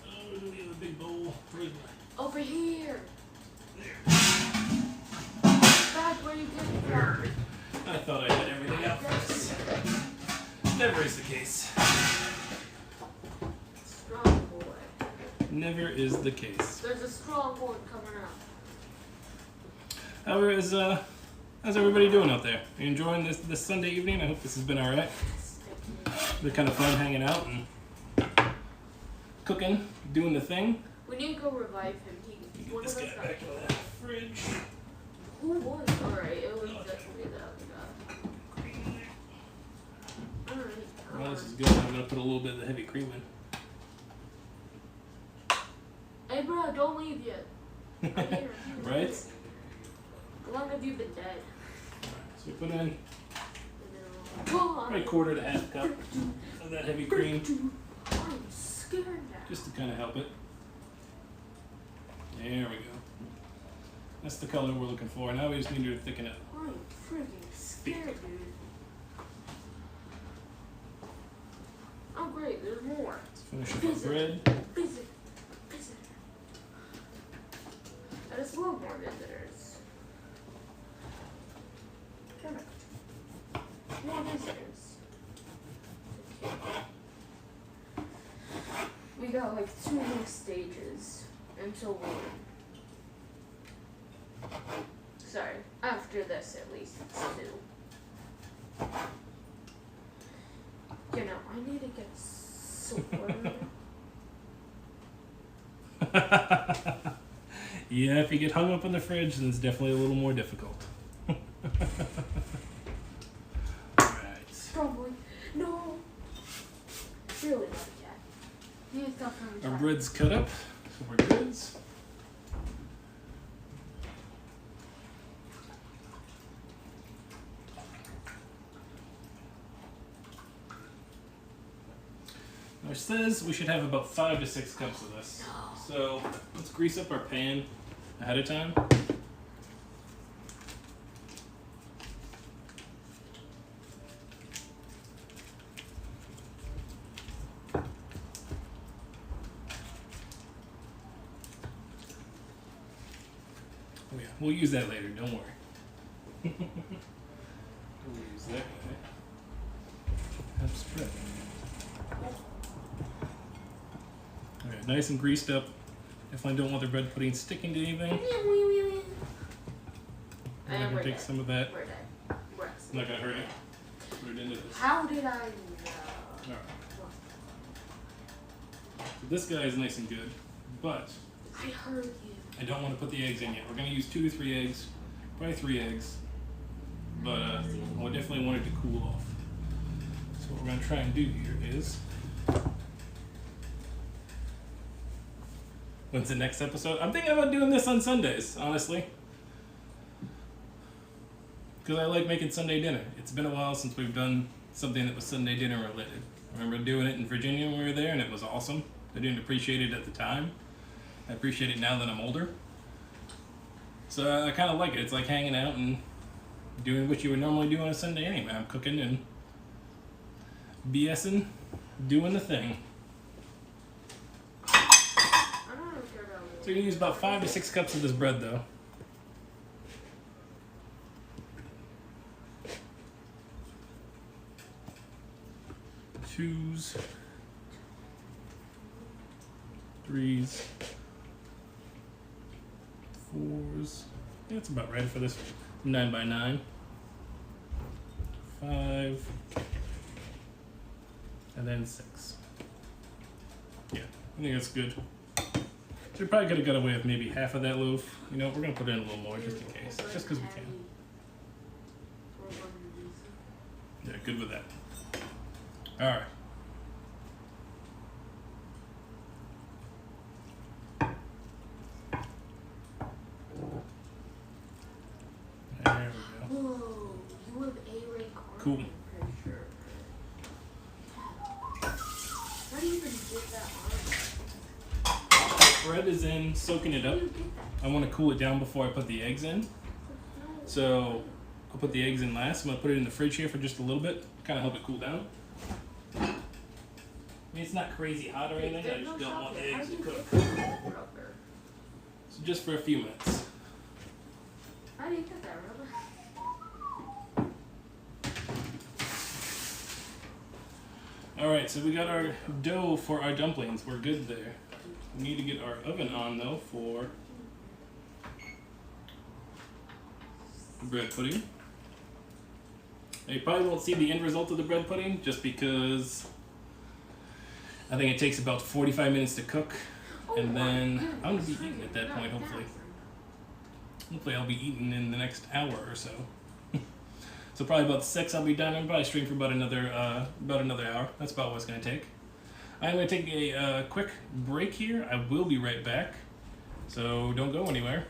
Oh, we have a big bowl. Where's my... Over here. Back where you did it from. I thought I had everything out for this. Never is the case. Strong boy. Never is the case. There's a strong one coming up. How's everybody doing out there? Are you enjoying this Sunday evening? I hope this has been alright. Been kind of fun hanging out and cooking, doing the thing. We need to go revive him. He's Get one this of guy us back into that fridge. Who was? Alright, it was definitely the other guy. Alright. Well, this is good. I'm gonna put a little bit of the heavy cream in. Hey, bro, don't leave yet. I'm here. Right? How long have you been dead? So we put in Go on. probably 1/4 to 1/2 cup of that heavy cream, I'm scared now. just to kind of help it. There we go. That's the color we're looking for. Now we just need to thicken it. I'm freaking scared, dude. Oh, great, there's more. Let's finish up our bread. Visit. I just love more visitors. Perfect. More visitors. We got like 2 more stages until we. Sorry, after this at least it's 2. You know, I need to get a sword. Yeah, if you get hung up in the fridge, then it's definitely a little more difficult. Alright. Probably. No. Really not yet. Need to stop from Our bread's cut up, so we're good. It says we should have about 5 to 6 cups of this. So let's grease up our pan ahead of time. Oh yeah, we'll use that later, don't worry. We'll use that guy. Have spread. Alright, nice and greased up. Definitely don't want the bread pudding sticking to anything. I'm And gonna we're take dead. some of that. We're dead. We're It's not gonna hurt it. Put it into this. How did I know? Alright. So this guy is nice and good, but I heard you. I don't want to put the eggs in yet. We're gonna use 2 to 3 eggs, probably 3 eggs. But I definitely want it to cool off. So what we're gonna try and do here is, when's the next episode? I'm thinking about doing this on Sundays, honestly. Because I like making Sunday dinner. It's been a while since we've done something that was Sunday dinner related. I remember doing it in Virginia when we were there, and it was awesome. I didn't appreciate it at the time. I appreciate it now that I'm older. So I kind of like it. It's like hanging out and doing what you would normally do on a Sunday anyway. I'm cooking and BSing, doing the thing. I don't really care about So you're gonna use about 5 to 6 cups of this bread though. Twos, threes, fours. Yeah, that's about right for this 9x9. 5, and then 6. Yeah, I think that's good. So we probably could have got away with maybe half of that loaf. You know, we're gonna put in a little more just in case, just because we can. Yeah, good with that. All right. There we go. Whoa, you have A-Ray corn. Cool. I'm pretty sure. How do you even get that on? Bread is in, soaking it How up. do you get that? I want to cool it down before I put the eggs in. No. So I'll put the eggs in last. I'm gonna put it in the fridge here for just a little bit, kind of help it cool down. I mean, it's not crazy hot or anything. I There's just no don't want the chocolate. How eggs do to you cook. get that rubber? So just for a few minutes. How do you get that rubber? All right, so we got our dough for our dumplings. We're good there. We need to get our oven on though for bread pudding. Now, you probably won't see the end result of the bread pudding just because I think it takes about 45 minutes to cook, and then I'm gonna be eating at that point. Hopefully I'll be eating in the next hour or so. So probably about 6 I'll be done. I'm probably stream for about another hour. That's about what it's gonna take. I'm gonna take a quick break here. I will be right back. So don't go anywhere.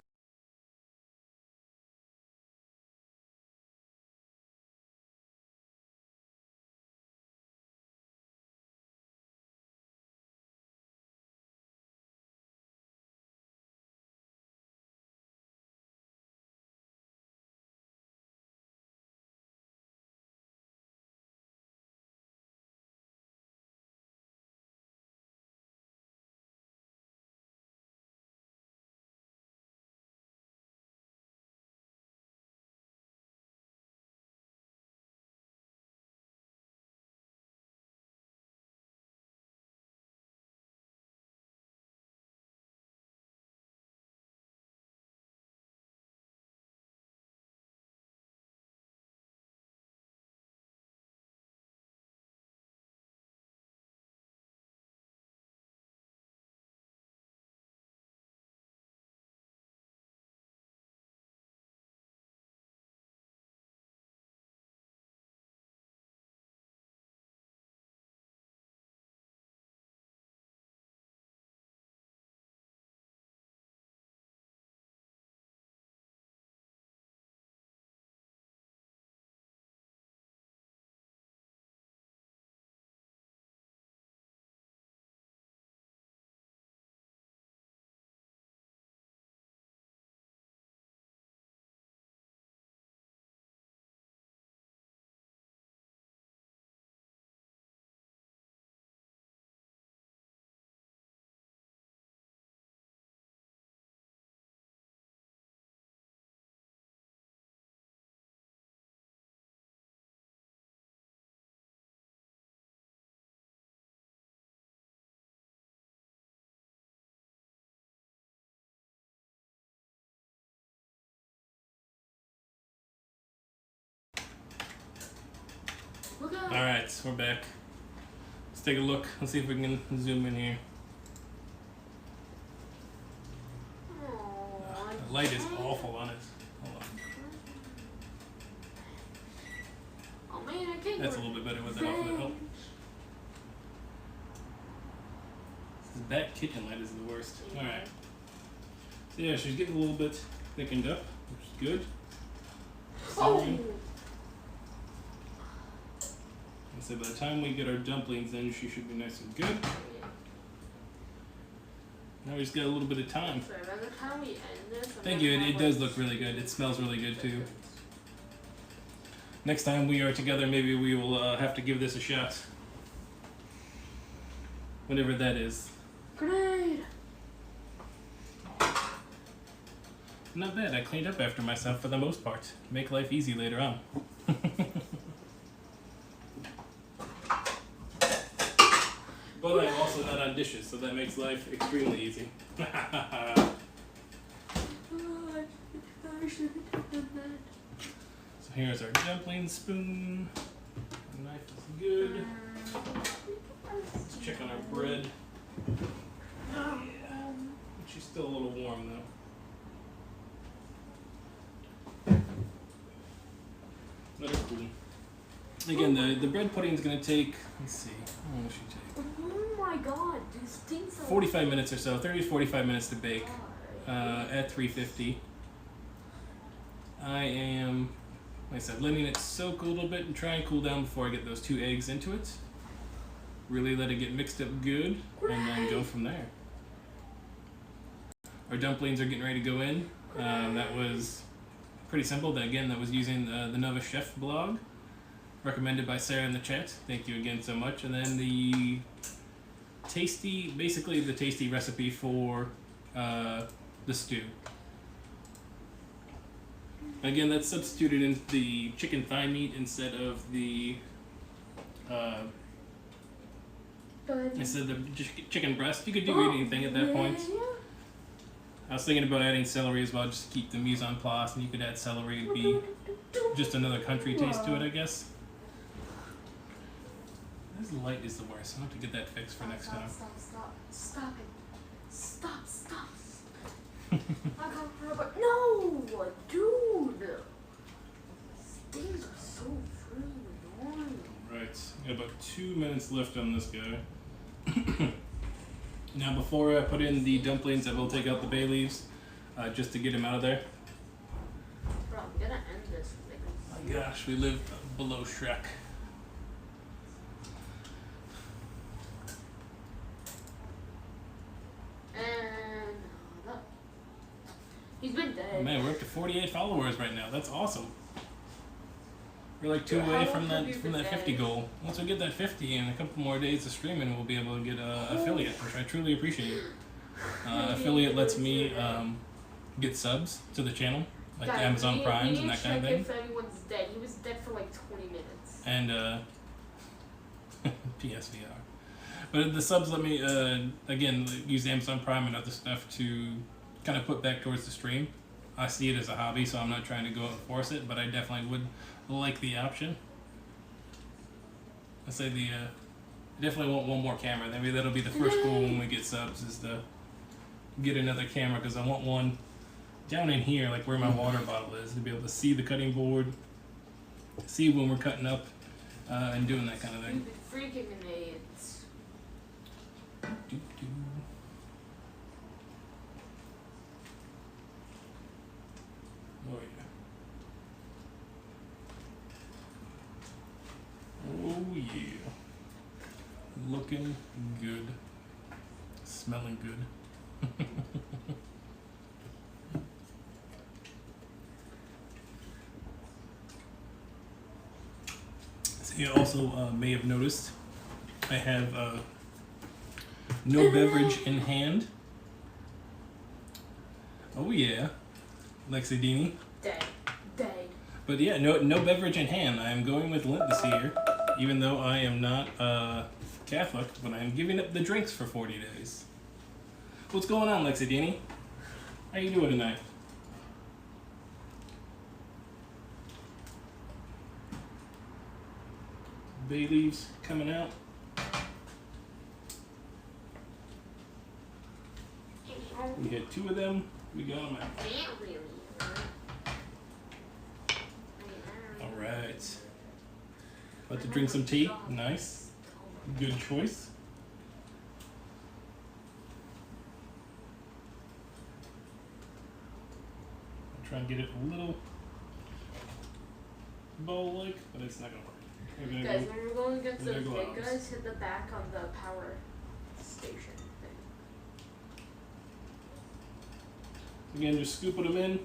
Look out. All right, we're back. Let's take a look. Let's see if we can zoom in here. Aw, The light is awful on it. Hold on. Oh man, I can't That's a go little bit better with that off of the help. That kitchen light is the worst. All right. So yeah, she's getting a little bit thickened up, which is good. Oh. Simmering. So by the time we get our dumplings in, she should be nice and good. Now we just got a little bit of time. So by the time we end this, Thank you. It does look really good. It smells really good too. Next time we are together, maybe we will have to give this a shot. Whatever that is. Grenade! Not bad. I cleaned up after myself for the most part. Make life easy later on. But I'm also not on dishes, so that makes life extremely easy. Oh, I should have done that. So here's our dumpling spoon. The knife is good. Let's check on our bread. Yeah. She's still a little warm though. Let her cool. Again, the bread pudding is going to take, let's see, how long will she take? Oh my god, these things are 45 minutes or so, 30 to 45 minutes to bake at 350. I am, like I said, letting it soak a little bit and try and cool down before I get those 2 eggs into it. Really let it get mixed up good and then go from there. Our dumplings are getting ready to go in. That was pretty simple. Again, that was using the Nova Chef blog, recommended by Sarah in the chat. Thank you again so much. And then the tasty, basically the tasty recipe for the stew. Again, that's substituted in the chicken thigh meat instead of the chicken breast. You could do anything at that point. I was thinking about adding celery as well, just to keep the mise en place, and you could add celery. It'd be just another country taste to it, I guess. This light is the worst. I'll have to get that fixed for next time. Stop it. Stop. I can't remember. No, dude. Things are so freaking annoying. Right, got about 2 minutes left on this guy. Now before I put in the dumplings, I will take out the bay leaves, just to get them out of there. Bro, I'm gonna end this. My gosh, we live below Shrek. And he's been dead. Oh man, we're up to 48 followers right now. That's awesome. We're like 2 How away long from have that you been 50 dead? goal. Once we get that 50 and a couple more days of streaming, we'll be able to get an affiliate, which I truly appreciate. Affiliate lets me get subs to the channel, like Guys, Amazon Primes and we that kind of need thing. to check if anyone's dead. He was dead for like 20 minutes. And PSVR. But the subs let me again use Amazon Prime and other stuff to kind of put back towards the stream. I see it as a hobby, so I'm not trying to go out and force it, but I definitely would like the option. I say definitely want one more camera. Maybe that'll be the first goal when we get subs, is to get another camera, because I want one down in here, like where my water bottle is, to be able to see the cutting board, see when we're cutting up, and doing that kind of thing. Stupid freaking grenades. Doo-doo. Oh yeah. Oh yeah. Looking good. Smelling good. So you also may have noticed I have no beverage in hand. Oh yeah, Lexidini. Dead. But yeah, no beverage in hand. I am going with Lent this year, even though I am not Catholic, but I am giving up the drinks for 40 days. What's going on, Lexidini? How you doing tonight? Bay leaves coming out. We had 2 of them. We got them out. All right. About to drink some tea. Nice. Good choice. I'll try and get it a little bowl-like, but it's not gonna work. Maybe Guys, when we're going against They're those big gloves. guys, hit the back on the power station thing. Again, just scooping them in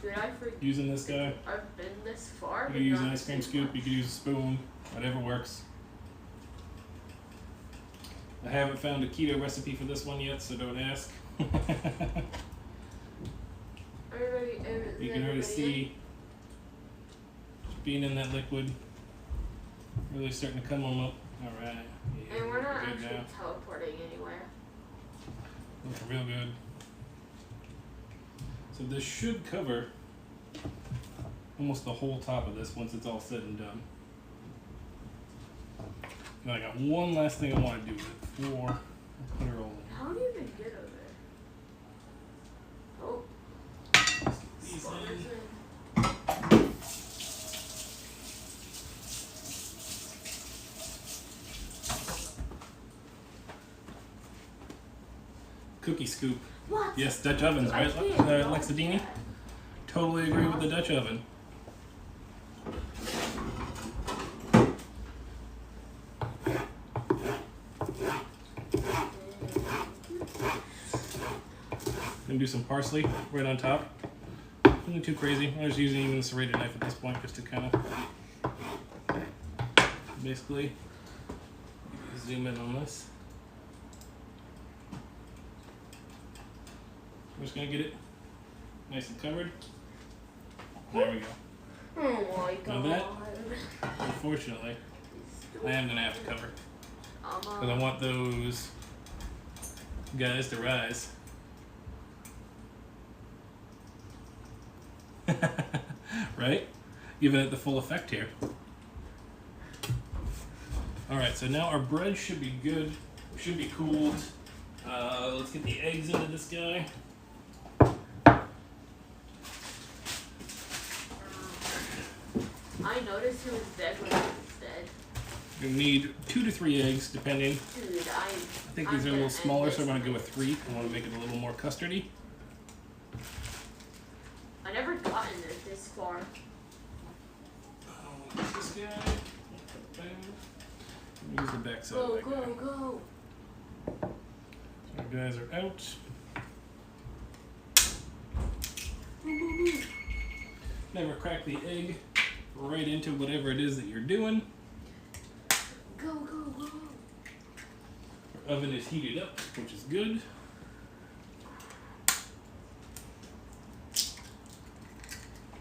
Dude, I forget. using this guy. I've been this far. You but can use an not ice cream this scoop, much. you can use a spoon, whatever works. I haven't found a keto recipe for this one yet, so don't ask. You can already see just being in that liquid really starting to come on up. Alright. Yeah, And we're not good actually now. teleporting anywhere. Looking real good. So this should cover almost the whole top of this once it's all said and done. Now I got one last thing I want to do with it before I put her all in. How do you even get over there? Oh, These spawners in. in. Cookie scoop. What? Yes, Dutch ovens, I right? can't know Lexadini? that. Totally agree with the Dutch oven. Gonna do some parsley right on top. Nothing too crazy. I'm just using even a serrated knife at this point just to kind of basically zoom in on this. I'm just gonna get it nice and covered. There we go. Oh my Now god. that- Unfortunately, I am gonna have to cover because I want those guys to rise. Right? Giving it the full effect here. Alright, so now our bread should be good. Should be cooled. Let's get the eggs into this guy. I noticed he was dead when he was dead. You need 2 to 3 eggs, depending. Dude, I think these are a little gonna smaller, end so I'm this. going to go with 3. I want to make it a little more custardy. I never gotten it this far. This guy. Use the back side Go, of that guy. go, go. So our guys are out. Never crack the egg right into whatever it is that you're doing. Go, go, go. Our oven is heated up, which is good.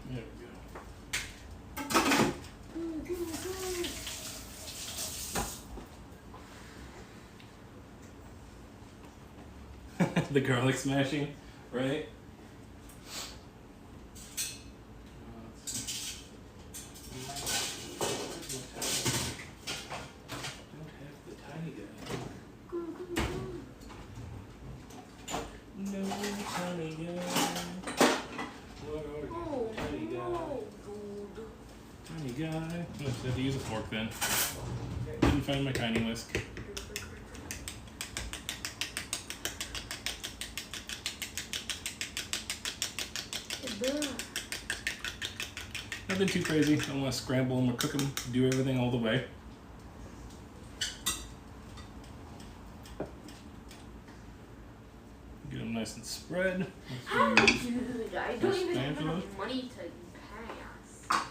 There we go. Go, go, go. The garlic smashing, right? Don't have the tiny guy. Go, go, go. No tiny guy. Where are you, Oh, tiny guy? no, dude. Tiny guy. I just had to use a fork then. Didn't find my tiny whisk. Nothing too crazy. I don't want to scramble them or cook them. Do everything all the way. Get them nice and spread. How, Let's use dude? I don't This even have spatula? enough money to pass.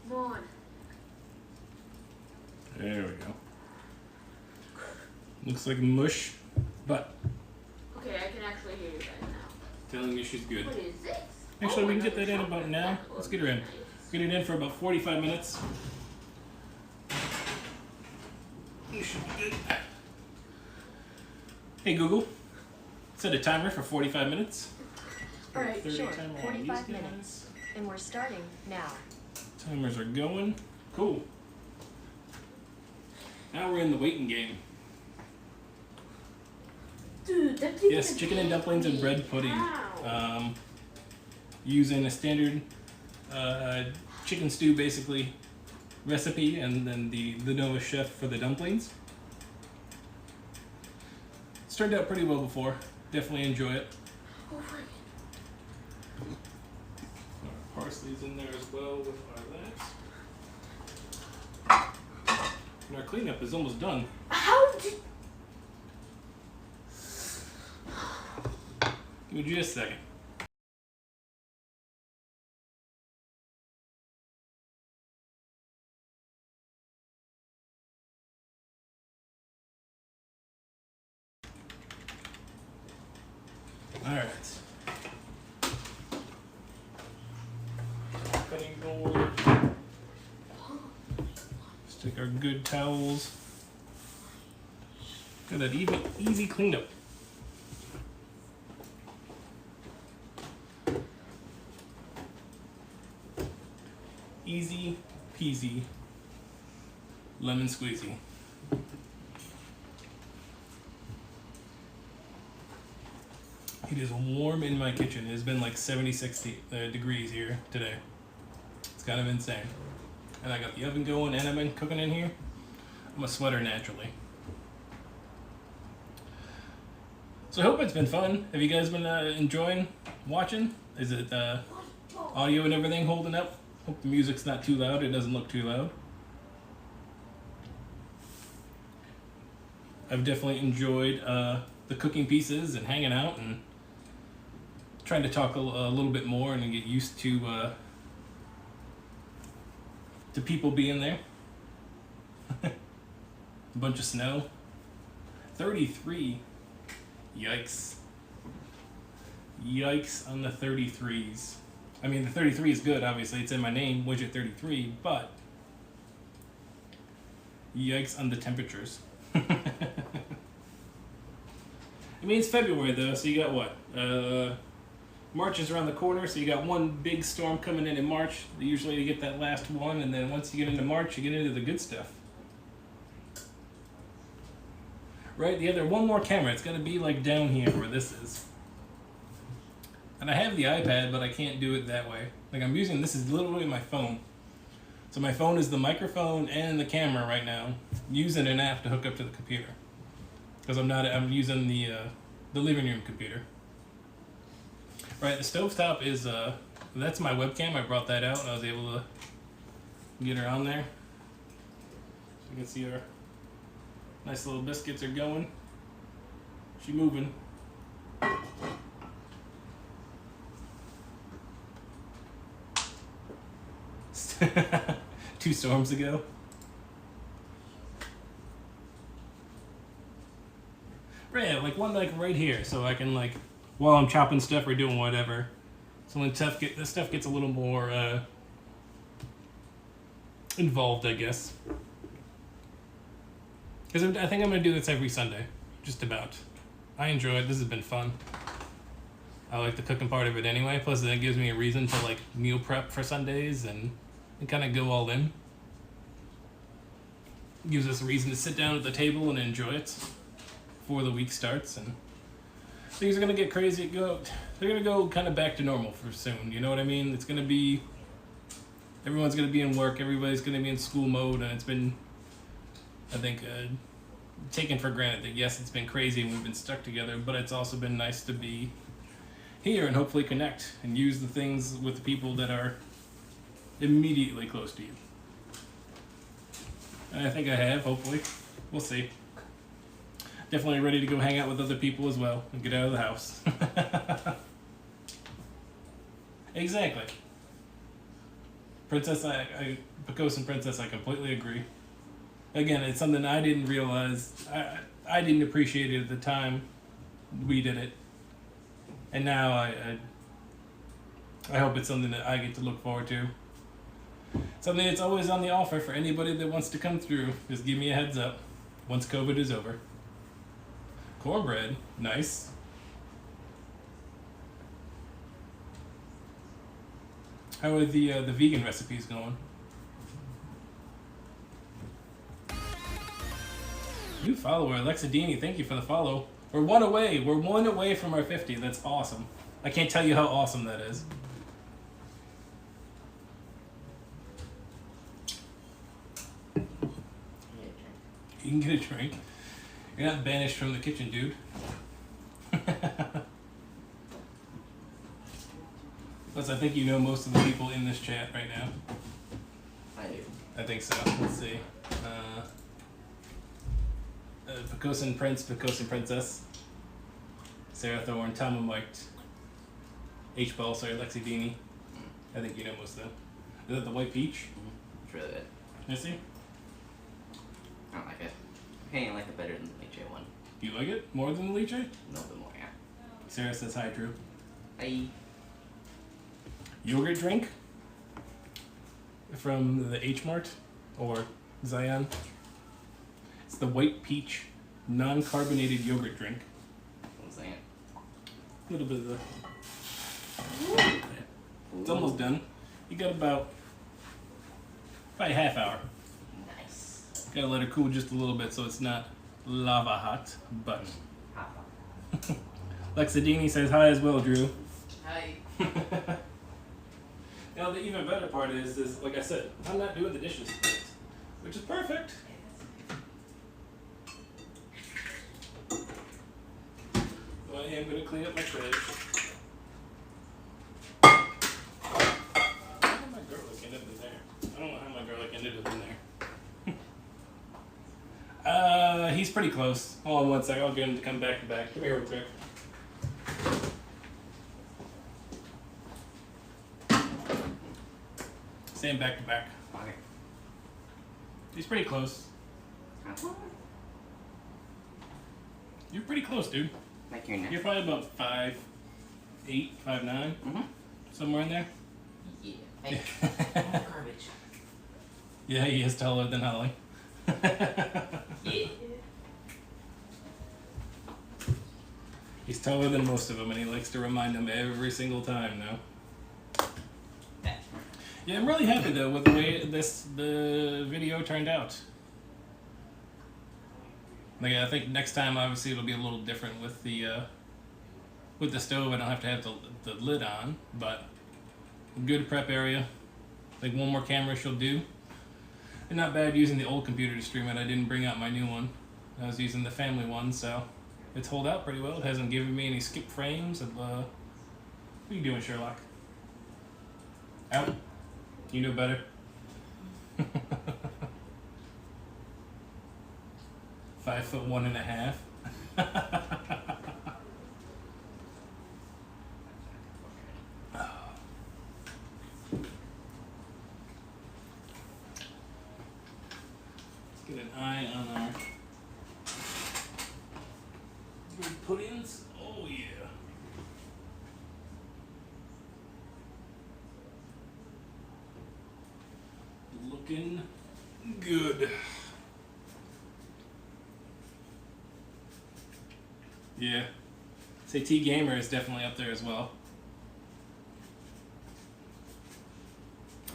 Come on. There we go. Looks like mush, but Okay, I can actually hear you guys now. telling me she's good. What is this? Actually, Oh, we can get another that in chocolate about now. bar. Let's get her in. Nice. Get it in for about 45 minutes. You should be good. Hey Google, set a timer for 45 minutes. Alright, 30 sure. timer on 45 these guys. minutes. And we're starting now. Timers are going. Cool. Now we're in the waiting game. Dude, that Yes, chicken and dumplings and bread pudding. Using a standard chicken stew, basically, recipe, and then the Nova Chef for the dumplings. It's turned out pretty well before. Definitely enjoy it. Oh, frick. Our parsley's in there as well with our that. And our cleanup is almost done. How did... Give me just a second. All right. Cutting board. Let's take our good towels. Got that easy cleanup. Easy peasy lemon squeezy. It is warm in my kitchen. It has been like 76 degrees here today. It's kind of insane. And I got the oven going and I've been cooking in here. I'm a sweater naturally. So I hope it's been fun. Have you guys been enjoying watching? Is it audio and everything holding up? Hope the music's not too loud. It doesn't look too loud. I've definitely enjoyed the cooking pieces and hanging out and trying to talk a little bit more and get used to people being there. A bunch of snow. 33. Yikes. Yikes on the 33s. I mean, the 33 is good, obviously. It's in my name, Widget 33, but yikes on the temperatures. I mean, it's February, though, so you got what? March is around the corner, so you got one big storm coming in March. Usually you get that last one, and then once you get into March, you get into the good stuff. Right? The other one more camera. It's got to be like down here where this is. And I have the iPad, but I can't do it that way. Like I'm using, this is literally my phone. So my phone is the microphone and the camera right now. I'm using an app to hook up to the computer. Because I'm using the living room computer. Right, the stovetop is, that's my webcam. I brought that out and I was able to get her on there. So you can see our nice little biscuits are going. She moving. 2 storms ago. Right, like one like right here, so I can like while I'm chopping stuff or doing whatever. So when this stuff gets a little more involved, I guess. Because I think I'm gonna do this every Sunday, just about. I enjoy it. This has been fun. I like the cooking part of it anyway. Plus, it gives me a reason to like meal prep for Sundays and kind of go all in. Gives us a reason to sit down at the table and enjoy it before the week starts. And things are gonna get crazy. They're gonna go kind of back to normal for soon. You know what I mean? It's gonna be. Everyone's gonna be in work. Everybody's gonna be in school mode, and it's been, I think, taken for granted that yes, it's been crazy and we've been stuck together, but it's also been nice to be here and hopefully connect and use the things with the people that are immediately close to you. And I think I have, hopefully. We'll see. Definitely ready to go hang out with other people as well and get out of the house. Exactly. Picos and Princess, I completely agree. Again, it's something I didn't realize. I didn't appreciate it at the time we did it. And now I hope it's something that I get to look forward to. Something that's always on the offer for anybody that wants to come through. Just give me a heads up once COVID is over. Cornbread, nice. How are the vegan recipes going? New follower, Alexa Dini, thank you for the follow. We're one away. We're one away from our 50. That's awesome. I can't tell you how awesome that is. You can get a drink. You're not banished from the kitchen, dude. Plus, I think you know most of the people in this chat right now. I do. I think so. Let's see. Picosin Prince, Picosin Princess, Sarah Thorne, Tom White, H. Ball, sorry, Lexi Dini. I think you know most of them. Is that the White Peach? It's really good. I see. I don't like it. I like it better than the Leche one. You like it more than the Lychee? A little bit more, yeah. Sarah says hi, Drew. Hi. Yogurt drink from the H Mart or Zion. It's the White Peach non-carbonated yogurt drink. What's that? A little bit of the. It's almost done. You got about probably a half hour. Nice. Gotta let it cool just a little bit so it's not lava hot. But Lexadini says hi as well, Drew. Hi. Now the even better part is like I said, I'm not doing the dishes tonight, which is perfect. Well, I am gonna clean up my fridge. How did my garlic end up in there? I don't know how my garlic ended up in there. He's pretty close. Hold on one sec, I'll get him to come back to back. Come here real quick. Same back to back. Okay. He's pretty close. You're pretty close, dude. Like your neck. You're probably about 5'8", 5'9", somewhere in there. Yeah. Hey. Garbage. Yeah, he is taller than Holly. Yeah. He's taller than most of them, and he likes to remind them every single time now. Yeah, I'm really happy though with the way the video turned out. Like I think next time, obviously, it'll be a little different with the stove. I don't have to have the lid on, but good prep area. I think one more camera she'll do. And not bad using the old computer to stream it. I didn't bring out my new one. I was using the family one, so it's held out pretty well. It hasn't given me any skip frames. What are you doing, Sherlock? Out? You know better. 5'1.5". Let's get an eye on our good puddings. Oh yeah. Looking good. Yeah. Say T Gamer is definitely up there as well.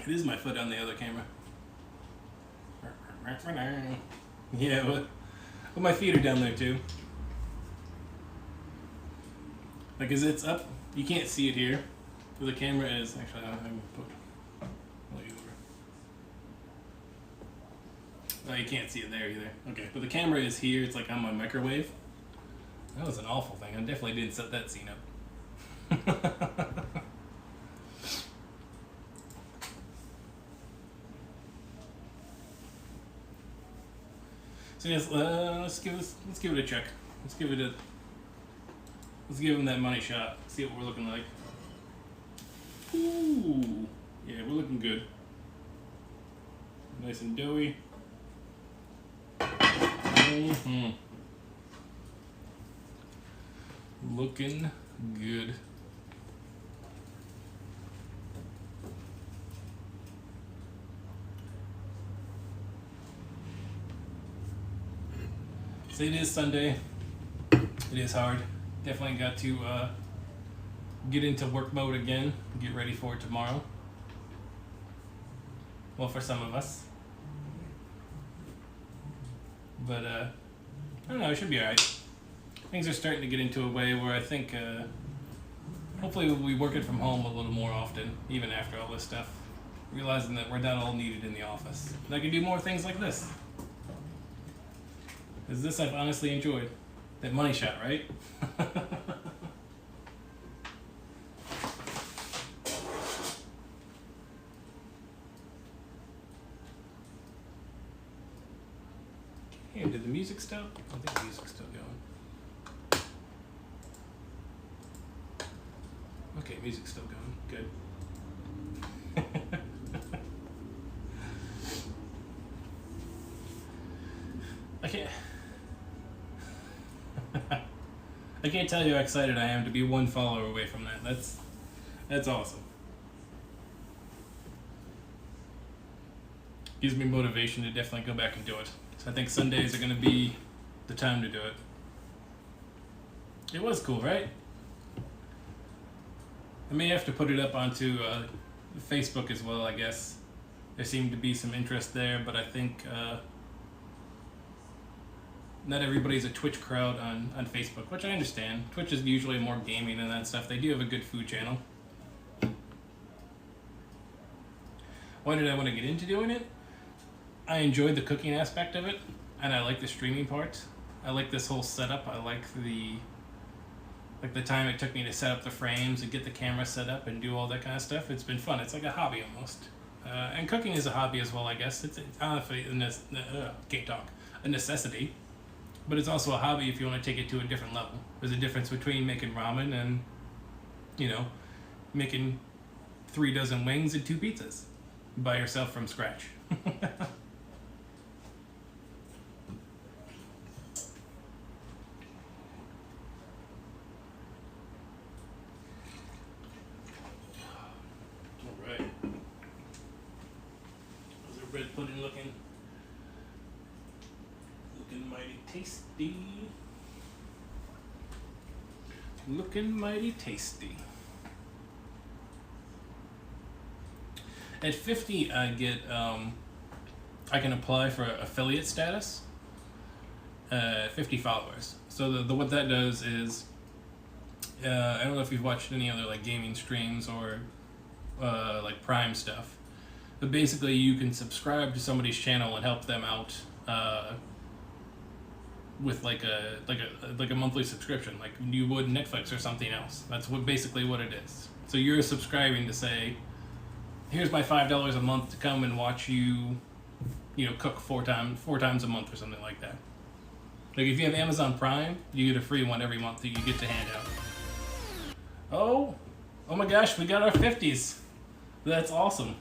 It is my foot on the other camera. Yeah, but my feet are down there too. Like as it's up, you can't see it here. Where the camera is. Actually, I'm gonna put. Oh, you can't see it there either. Okay, but the camera is here. It's like on my microwave. That was an awful thing. I definitely didn't set that scene up. So yes, let's give it a check. Let's give him that money shot. See what we're looking like. Ooh, yeah, we're looking good. Nice and doughy. Looking good. So it is Sunday. It is hard. Definitely got to get into work mode again. Get ready for it tomorrow. Well, for some of us. But I don't know, it should be alright. Things are starting to get into a way where I think hopefully we'll be working from home a little more often, even after all this stuff. Realizing that we're not all needed in the office. And I can do more things like this. Because this I've honestly enjoyed. That money shot, right? Hey, did the music stop? I think the music's still going. Okay, music's still going. Good. I can't. I can't tell you how excited I am to be one follower away from that. That's awesome. Gives me motivation to definitely go back and do it. So I think Sundays are going to be the time to do it. It was cool, right? I may have to put it up onto Facebook as well, I guess. There seemed to be some interest there, but I think not everybody's a Twitch crowd on Facebook, which I understand. Twitch is usually more gaming and that stuff. They do have a good food channel. Why did I want to get into doing it? I enjoyed the cooking aspect of it, and I like the streaming part. I like this whole setup. I like the time it took me to set up the frames and get the camera set up and do all that kind of stuff. It's been fun. It's like a hobby almost. And cooking is a hobby as well, I guess. It's honestly a necessity. But it's also a hobby if you want to take it to a different level. There's a difference between making ramen and, making 3 dozen wings and 2 pizzas by yourself from scratch. Alright. How's our bread pudding looking? Looking mighty tasty. Looking mighty tasty. At 50, I get I can apply for affiliate status. 50 followers. So the what that does is I don't know if you've watched any other like gaming streams or like Prime stuff, but basically you can subscribe to somebody's channel and help them out with like a monthly subscription, like you would Netflix or something else. That's basically what it is. So you're subscribing to say, here's my $5 a month to come and watch you, cook four times a month or something like that. Like if you have Amazon Prime, you get a free one every month that you get to hand out. Oh my gosh, we got our 50s. That's awesome.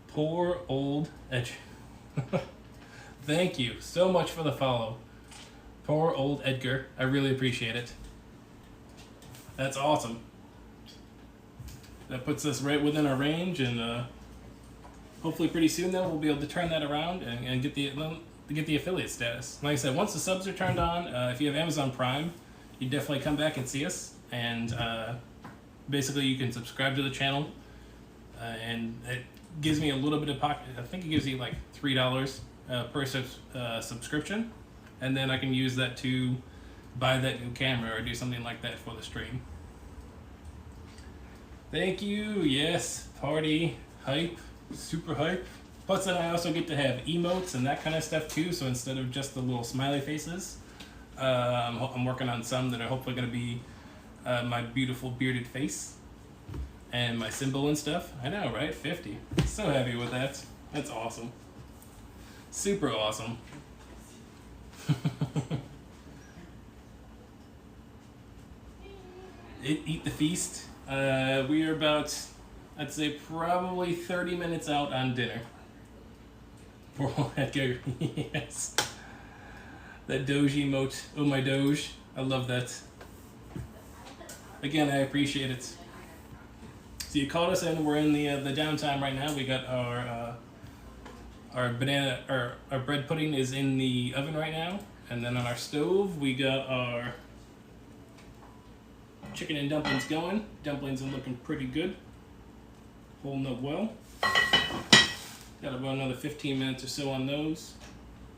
Poor old Edge. Thank you so much for the follow. Poor old Edgar. I really appreciate it. That's awesome. That puts us right within our range, and hopefully pretty soon though we'll be able to turn that around and get the affiliate status. Like I said, once the subs are turned on, if you have Amazon Prime, you definitely come back and see us, and basically you can subscribe to the channel, and it gives me a little bit of pocket. I think it gives you like $3 per subscription, and then I can use that to buy that new camera or do something like that for the stream. Thank you. Yes, party hype, super hype. Plus then I also get to have emotes and that kind of stuff too, so instead of just the little smiley faces, I'm working on some that are hopefully going to be my beautiful bearded face and my symbol and stuff. I know, right? 50. So happy with that. That's awesome. Super awesome. Eat the feast. We are about, I'd say, probably 30 minutes out on dinner. Poor Edgar. Yes. That Doge emote. Oh my Doge. I love that. Again, I appreciate it. So you called us in. We're in the downtime right now. We got our bread pudding is in the oven right now, and then on our stove we got our chicken and dumplings going. Dumplings are looking pretty good, holding up well. Got about another 15 minutes or so on those.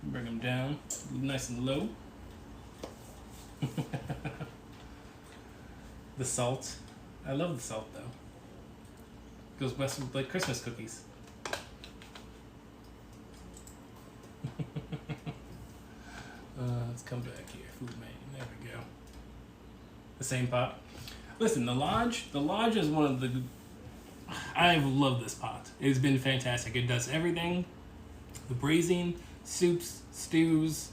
Bring them down nice and low. The salt, I love the salt though. Goes best with like Christmas cookies. Let's come back here, food made. There we go. The same pot. Listen, the Lodge is one of the. I've loved this pot. It's been fantastic. It does everything. The braising, soups, stews,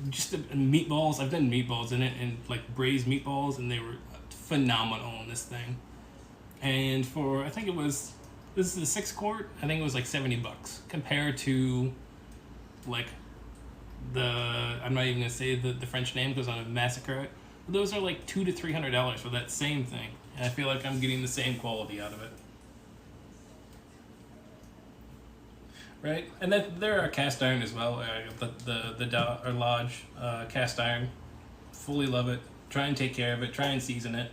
just meatballs. I've done meatballs in it, and like braised meatballs, and they were phenomenal in this thing. And for, I think it was, this is the 6 quart, I think it was like $70 compared to like I'm not even gonna say the French name because I'm a massacre it. But those are like $200 to $300 for that same thing, and I feel like I'm getting the same quality out of it. Right, and then there are cast iron as well. The Lodge cast iron, fully love it. Try and take care of it. Try and season it.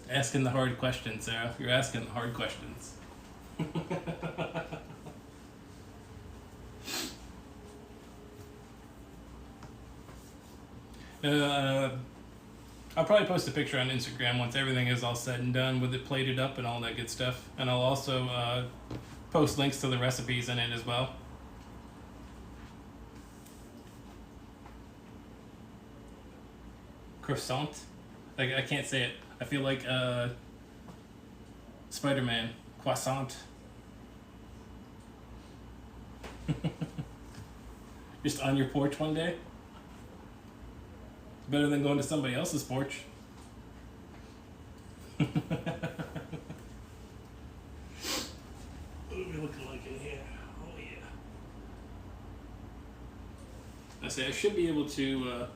Asking the hard questions, Sarah. You're asking the hard questions. I'll probably post a picture on Instagram once everything is all said and done with it plated up and all that good stuff. And I'll also post links to the recipes in it as well. Croissant? Like, I can't say it. I feel like Spider-Man. Croissant. Just on your porch one day. Better than going to somebody else's porch. What are we looking like in here? Oh yeah. I say I should be able to.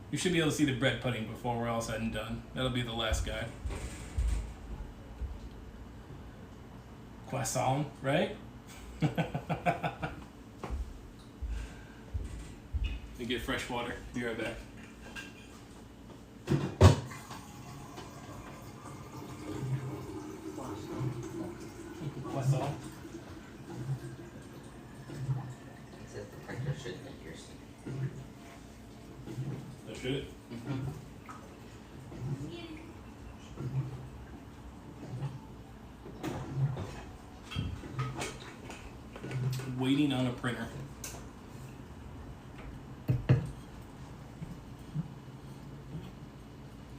You should be able to see the bread pudding before we're all said and done. That'll be the last guy. Croissant, right? And get fresh water. Be right back. Croissant. It says the printer shouldn't make yours. Oh, should it? Waiting on a printer.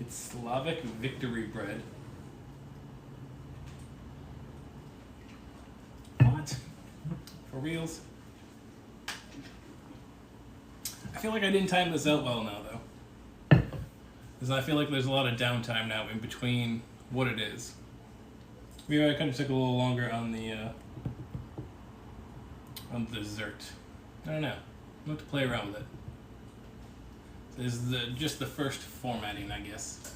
It's Slavic victory bread. What? For reals? I feel like I didn't time this out well now, though. Because I feel like there's a lot of downtime now in between what it is. Maybe I kind of took a little longer on the dessert. I don't know. I'll have to play around with it. This is just the first formatting, I guess.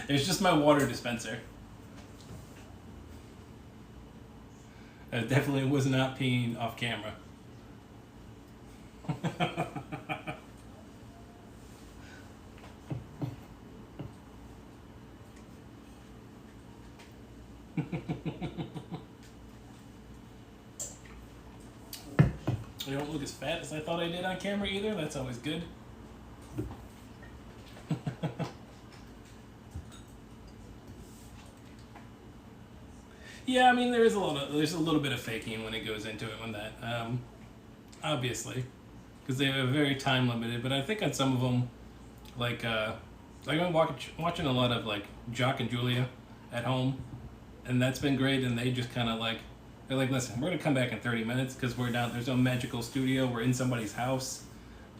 It's just my water dispenser. I definitely was not peeing off camera. I don't look as fat as I thought I did on camera either. That's always good. Yeah, I mean there's a little bit of faking when it goes into it when that obviously, because they have a very time limited. But I think on some of them, like I'm watching a lot of like Jock and Julia at home, and that's been great. And they just kind of like. They're like, listen, we're going to come back in 30 minutes because we're down. There's no magical studio. We're in somebody's house.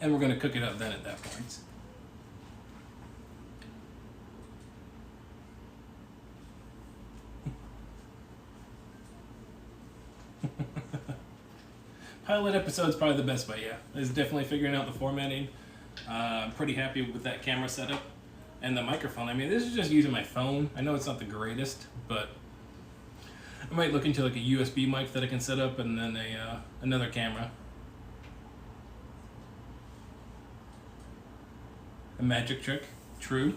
And we're going to cook it up then at that point. Pilot episode's probably the best way, yeah. It's definitely figuring out the formatting. I'm pretty happy with that camera setup. And the microphone. I mean, this is just using my phone. I know it's not the greatest, but... I might look into like a USB mic that I can set up and then another camera. A magic trick, true.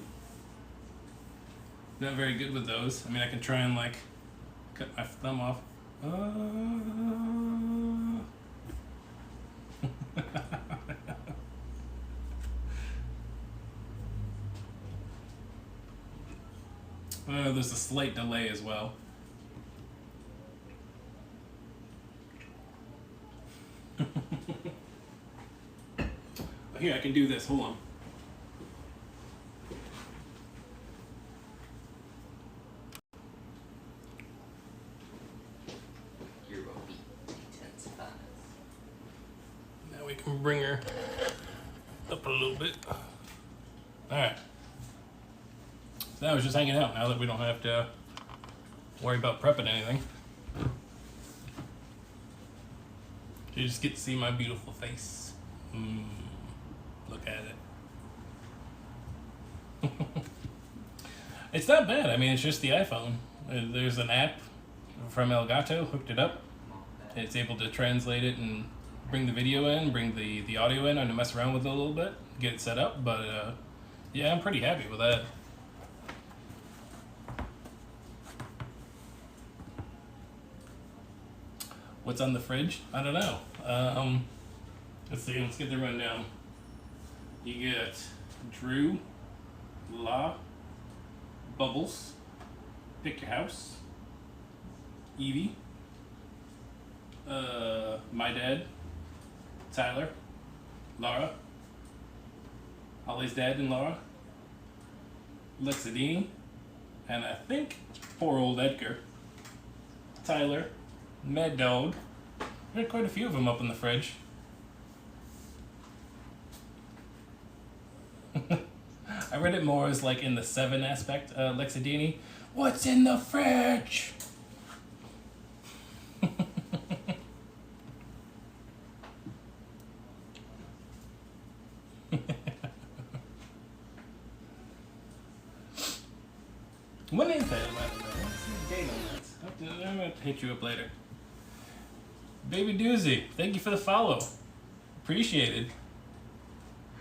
Not very good with those. I mean, I can try and like cut my thumb off. There's a slight delay as well. I Here, I can do this. Hold on. Your beat intensifies. Now we can bring her up a little bit. Alright. So now it's just hanging out now that we don't have to worry about prepping anything. You just get to see my beautiful face. Look at it. It's not bad. I mean, it's just the iPhone. There's an app from Elgato, hooked it up. It's able to translate it and bring the video in, bring the audio in, and to mess around with it a little bit, get it set up. But yeah, I'm pretty happy with that. What's on the fridge? I don't know. Let's see. Let's get the rundown. You get Drew, La, Bubbles, Pick Your House, Evie, my dad, Tyler, Laura, Ollie's dad and Laura, Lexadini, and I think poor old Edgar, Tyler, Mad Dog. There are quite a few of them up in the fridge. I read it more as like in the 7 aspect, Lexadini. What's in the fridge? What is that? What's the date on that? I'm going to hit you up later. Baby Doozy, thank you for the follow. Appreciated.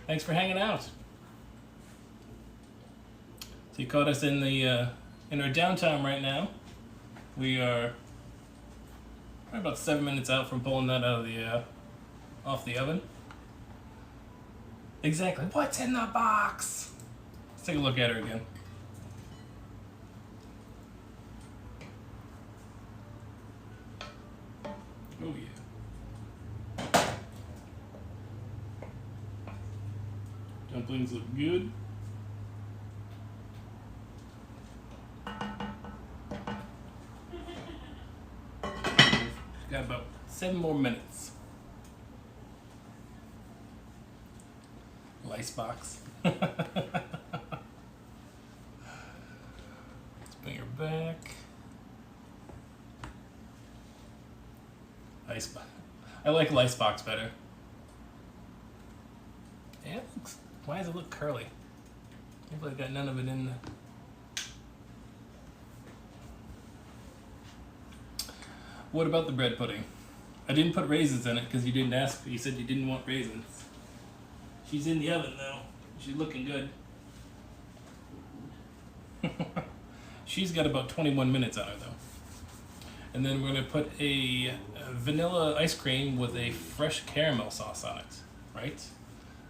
Thanks for hanging out. So you caught us in the in our downtime right now. We are probably about 7 minutes out from pulling that out of the off the oven. Exactly. What's in the box? Let's take a look at her again. Oh yeah. Dumplings look good. Got about 7 more minutes. Lice box. Let's bring her back. Icebox. I like Icebox better. Yeah, it looks, why does it look curly? Maybe I got none of it in the... What about the bread pudding? I didn't put raisins in it because you didn't ask. You said you didn't want raisins. She's in the oven though. She's looking good. She's got about 21 minutes on her though. And then we're gonna put a vanilla ice cream with a fresh caramel sauce on it, right?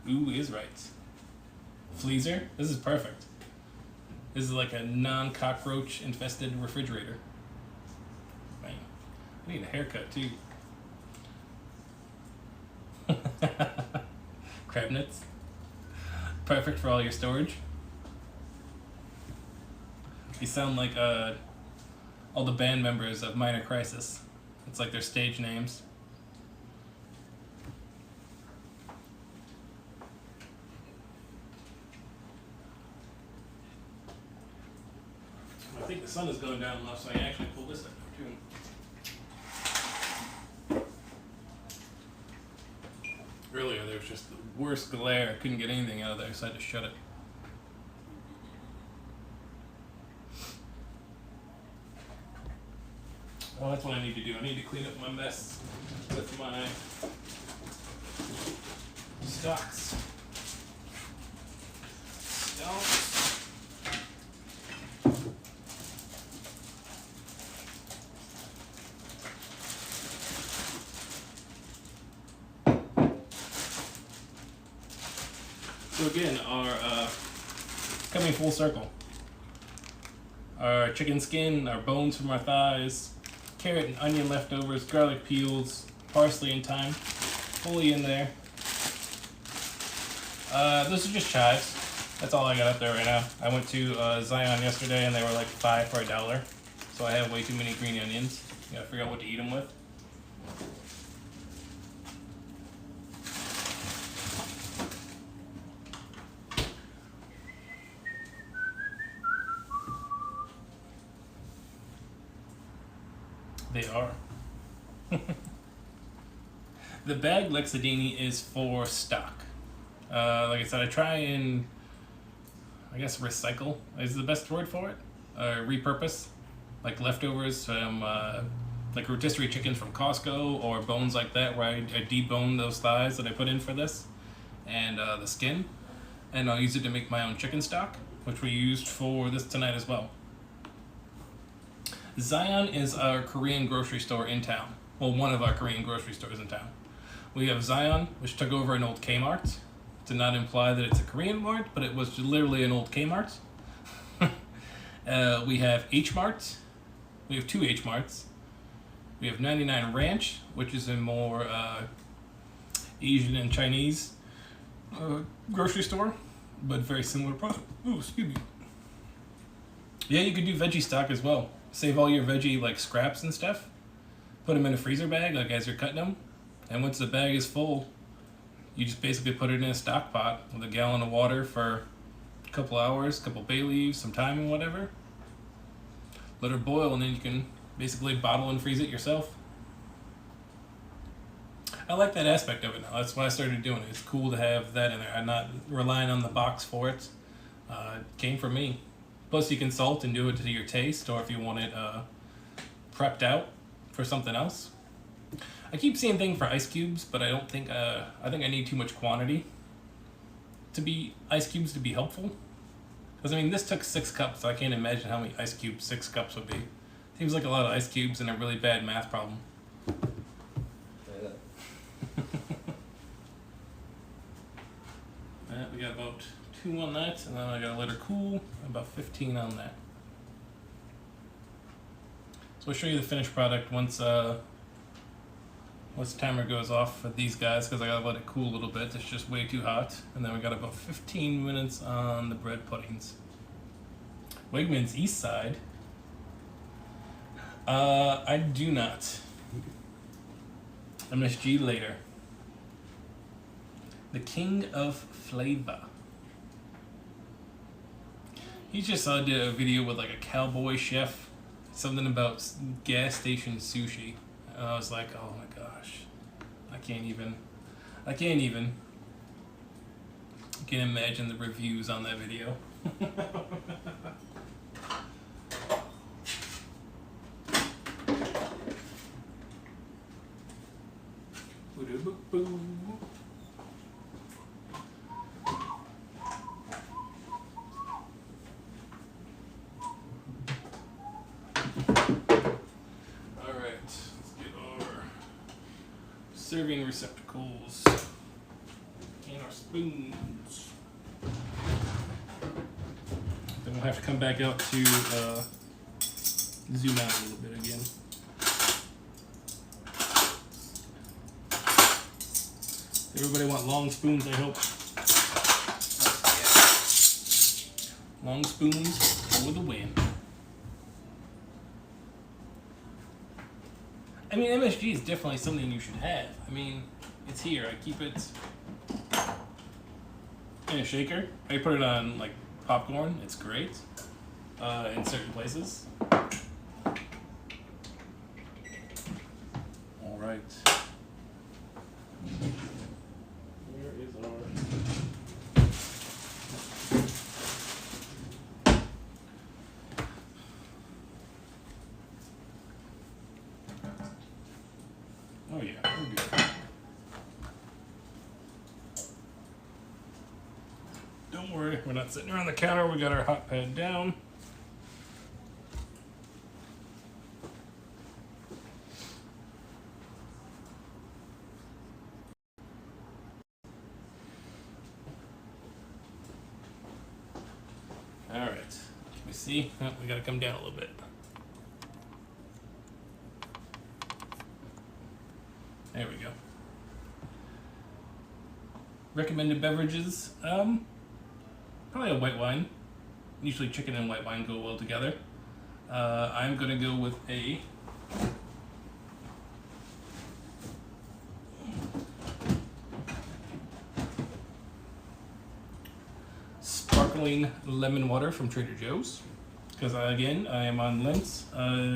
Ooh is right. Freezer, this is perfect. This is like a non-cockroach infested refrigerator. Man, I need a haircut too. Crab nuts, perfect for all your storage. You sound like all the band members of Minor Crisis. It's like their stage names. I think the sun is going down enough so I can actually pull this up too. Earlier there was just the worst glare. I couldn't get anything out of there, so I had to shut it. Well, that's what I need to do. I need to clean up my mess with my stocks. So again, our coming full circle. Our chicken skin, our bones from our thighs, carrot and onion leftovers, garlic peels, parsley and thyme, fully in there. Those are just chives. That's all I got up there right now. I went to Zion yesterday and they were like 5 for $1. So I have way too many green onions. Gotta figure out what to eat them with. They are. The bag Lexidini is for stock. Like I said, I try and, I guess, recycle is the best word for it. Repurpose, like leftovers from like rotisserie chickens from Costco or bones like that, where I debone those thighs that I put in for this, and the skin, and I'll use it to make my own chicken stock, which we used for this tonight as well. Zion is our Korean grocery store in town. Well, one of our Korean grocery stores in town. We have Zion, which took over an old Kmart. To not imply that it's a Korean mart, but it was literally an old Kmart. We have H Mart. We have 2 H Marts. We have 99 Ranch, which is a more Asian and Chinese grocery store, but very similar product. Ooh, excuse me. Yeah, you could do veggie stock as well. Save all your veggie like scraps and stuff. Put them in a freezer bag, like as you're cutting them. And once the bag is full, you just basically put it in a stock pot with a gallon of water for a couple hours, a couple bay leaves, some thyme and whatever. Let it boil, and then you can basically bottle and freeze it yourself. I like that aspect of it now. That's why I started doing it. It's cool to have that in there. I'm not relying on the box for it. It came from me. Plus, you can salt and do it to your taste, or if you want it prepped out for something else. I keep seeing things for ice cubes, but I don't think I think I need too much quantity to be ice cubes to be helpful. Because I mean, this took 6 cups, so I can't imagine how many ice cubes 6 cups would be. Seems like a lot of ice cubes and a really bad math problem. We got about 2 on that, and then I got to let her cool. About 15 on that. So I'll show you the finished product once the timer goes off for these guys, because I gotta let it cool a little bit. It's just way too hot. And then we got about 15 minutes on the bread puddings. Wegmans East Side. I do not. MSG later. The King of Flavor. He just did a video with like a cowboy chef, something about gas station sushi. And I was like, oh my gosh, I can't imagine the reviews on that video. Serving receptacles and our spoons. Then we'll have to come back out to zoom out a little bit again. Everybody want long spoons, I hope. Long spoons for the win. I mean, MSG is definitely something you should have. I mean, it's here. I keep it in a shaker. I put it on, like, popcorn. It's great in certain places. All right. Where is our... Oh yeah, we're good. Don't worry, we're not sitting around the counter. We got our hot pad down. All right, can we see? Oh, we gotta come down a little bit. There we go. Recommended beverages, probably a white wine. Usually chicken and white wine go well together. I'm gonna go with a sparkling lemon water from Trader Joe's. Because again, I am on Lent,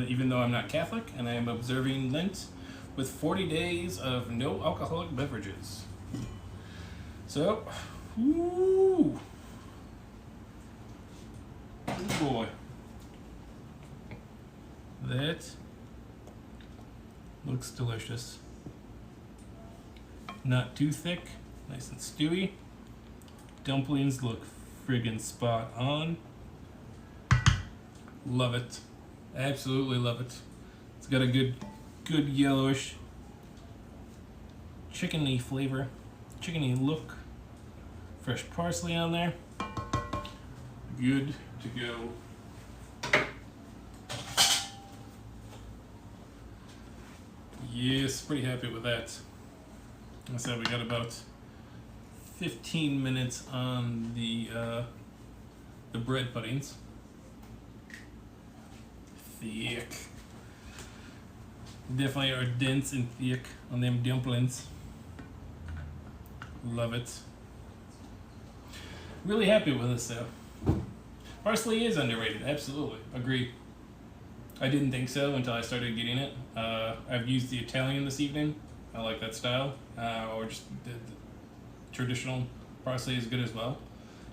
even though I'm not Catholic, and I am observing Lent with 40 days of no alcoholic beverages. So, ooh, oh boy, that looks delicious. Not too thick, nice and stewy. Dumplings look friggin' spot on. Love it. Absolutely love it. It's got a good yellowish chickeny flavor, chickeny look. Fresh parsley on there. Good to go. Yes, pretty happy with that. Like I said, we got about 15 minutes on the bread puddings. Thick. Definitely are dense and thick on them dumplings. Love it. Really happy with this though. Parsley is underrated, absolutely. Agree. I didn't think so until I started getting it. I've used the Italian this evening. I like that style. Or just the traditional parsley is good as well.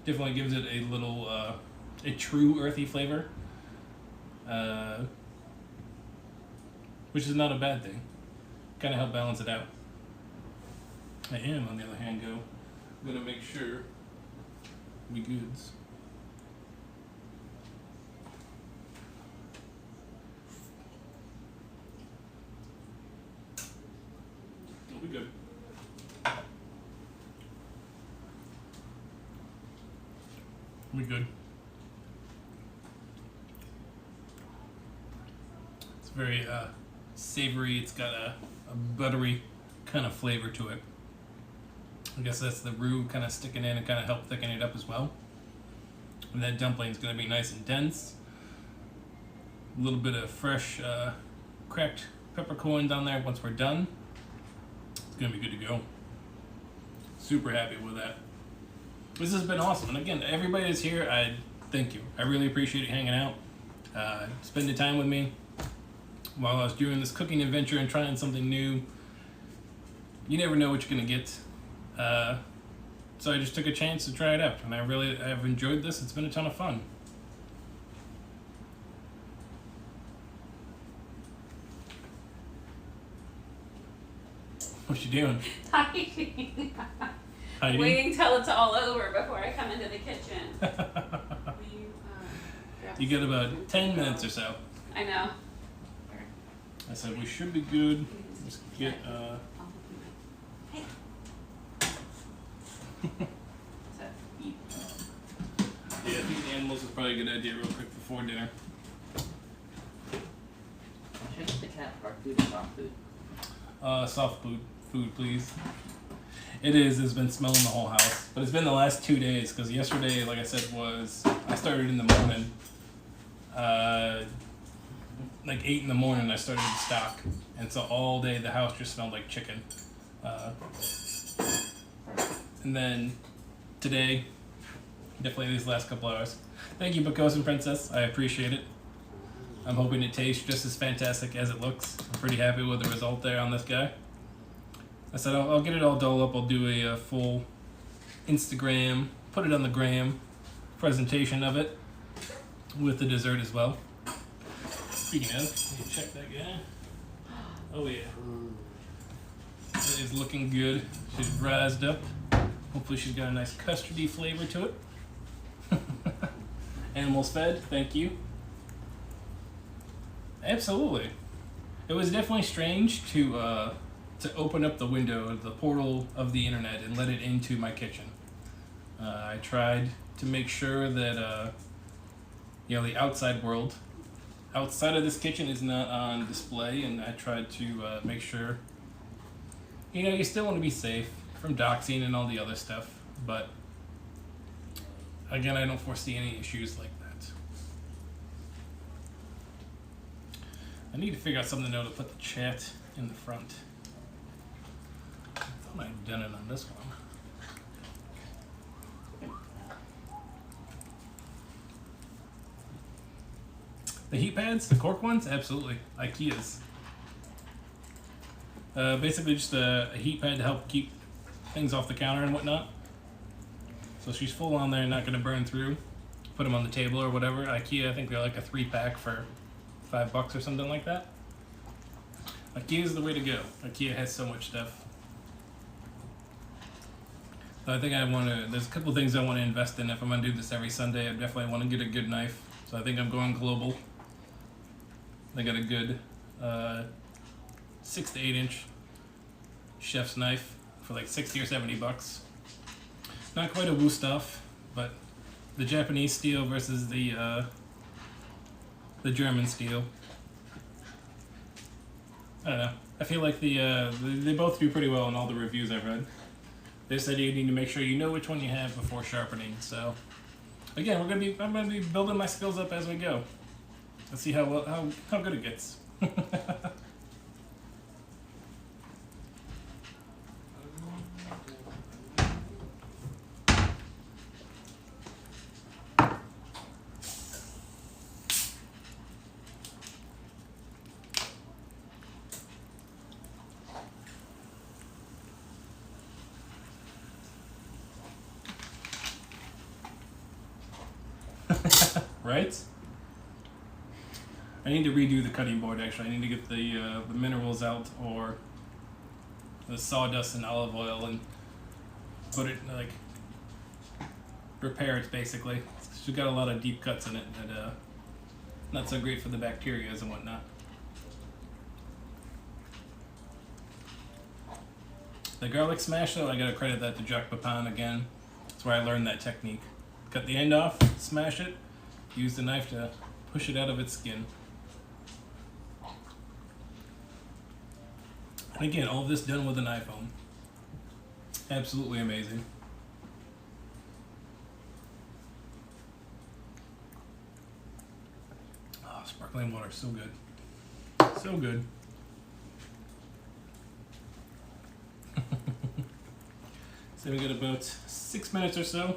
Definitely gives it a little, a true earthy flavor. Which is not a bad thing. Kind of help balance it out. I am, on the other hand, gonna make sure we goods. We good. We good. It's very savory. It's got a buttery kind of flavor to it. I guess that's the roux kind of sticking in and kind of help thicken it up as well. And that dumpling is going to be nice and dense. A little bit of fresh cracked peppercorns on there once we're done. It's going to be good to go. Super happy with that. This has been awesome. And again, everybody that's here, I thank you. I really appreciate you hanging out, spending time with me while I was doing this cooking adventure and trying something new. You never know what you're going to get. So I just took a chance to try it out, and I've enjoyed this. It's been a ton of fun. What you doing? Hiding. Hiding? Waiting till it's all over before I come into the kitchen. You got about 10 minutes or so. I know. I said we should be good. Just get Hey. yeah, I think the animals is probably a good idea real quick before dinner. Should I get the cat hard food or soft food? Soft food, please. It is. It's been smelling the whole house, but it's been the last 2 days because yesterday, like I said, I started in the morning. Like 8 in the morning, I started to stock, and so all day the house just smelled like chicken. And then today, definitely these last couple hours. Thank you, Bakosan Princess. I appreciate it. I'm hoping it tastes just as fantastic as it looks. I'm pretty happy with the result there on this guy. I said I'll get it all dolled up. I'll do a full Instagram, put it on the gram presentation of it with the dessert as well. Speaking of, let me check that guy. Oh yeah. That is looking good. She's rised up. Hopefully she's got a nice custardy flavor to it. Animals fed, thank you. Absolutely. It was definitely strange to open up the window, the portal of the internet, and let it into my kitchen. I tried to make sure that the outside world, outside of this kitchen, is not on display, and I tried to make sure. You still want to be safe from doxing and all the other stuff, but again, I don't foresee any issues like that. I need to figure out something though to put the chat in the front. I thought I'd done it on this one. The heat pads, the cork ones, absolutely. IKEA's. Basically just a heat pad to help keep things off the counter and whatnot. So she's full on there, not going to burn through. Put them on the table or whatever. IKEA, I think they're like a 3-pack for $5 or something like that. IKEA is the way to go. IKEA has so much stuff. So I think there's a couple things I want to invest in. If I'm going to do this every Sunday, I definitely want to get a good knife. So I think I'm going global. I got a good 6 to 8 inch chef's knife for like $60 or $70. Not quite a Wusthof, but the Japanese steel versus the German steel. I don't know. I feel like they both do pretty well in all the reviews I've read. They said you need to make sure you know which one you have before sharpening. So again, I'm gonna be building my skills up as we go. Let's see how good it gets. Right? I need to redo the cutting board actually. I need to get the minerals out, or the sawdust and olive oil, and put it like repair it basically. It's got a lot of deep cuts in it that not so great for the bacteria and whatnot. The garlic smash though, I gotta credit that to Jacques Pepin again. That's where I learned that technique. Cut the end off, smash it, use the knife to push it out of its skin. And again, all of this done with an iPhone. Absolutely amazing. Oh, sparkling water, so good. So good. So we got about 6 minutes or so.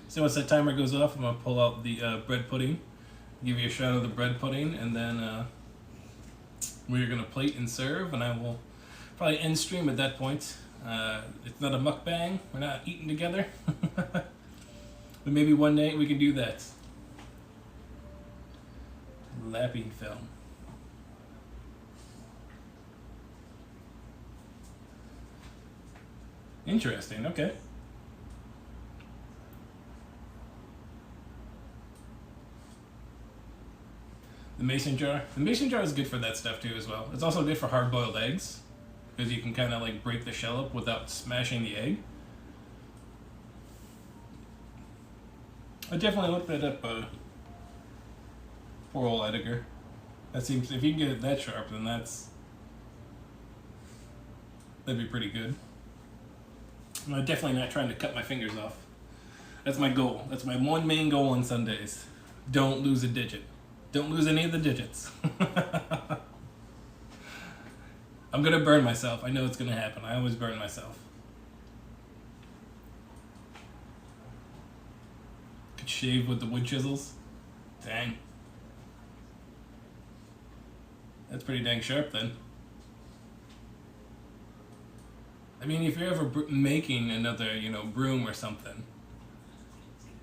So once that timer goes off, I'm gonna pull out the bread pudding, give you a shot of the bread pudding, and then we're gonna plate and serve, and I will probably end stream at that point. It's not a mukbang, we're not eating together, but maybe one day we can do that. Lapping film. Interesting, okay. The mason jar. The mason jar is good for that stuff too as well. It's also good for hard-boiled eggs, because you can kind of like break the shell up without smashing the egg. I definitely looked that up, poor old Edgar. That seems, if you can get it that sharp, then that'd be pretty good. I'm definitely not trying to cut my fingers off. That's my goal. That's my one main goal on Sundays. Don't lose a digit. Don't lose any of the digits. I'm gonna burn myself. I know it's gonna happen. I always burn myself. Could shave with the wood chisels. Dang. That's pretty dang sharp then. I mean, if you're ever making another, broom or something,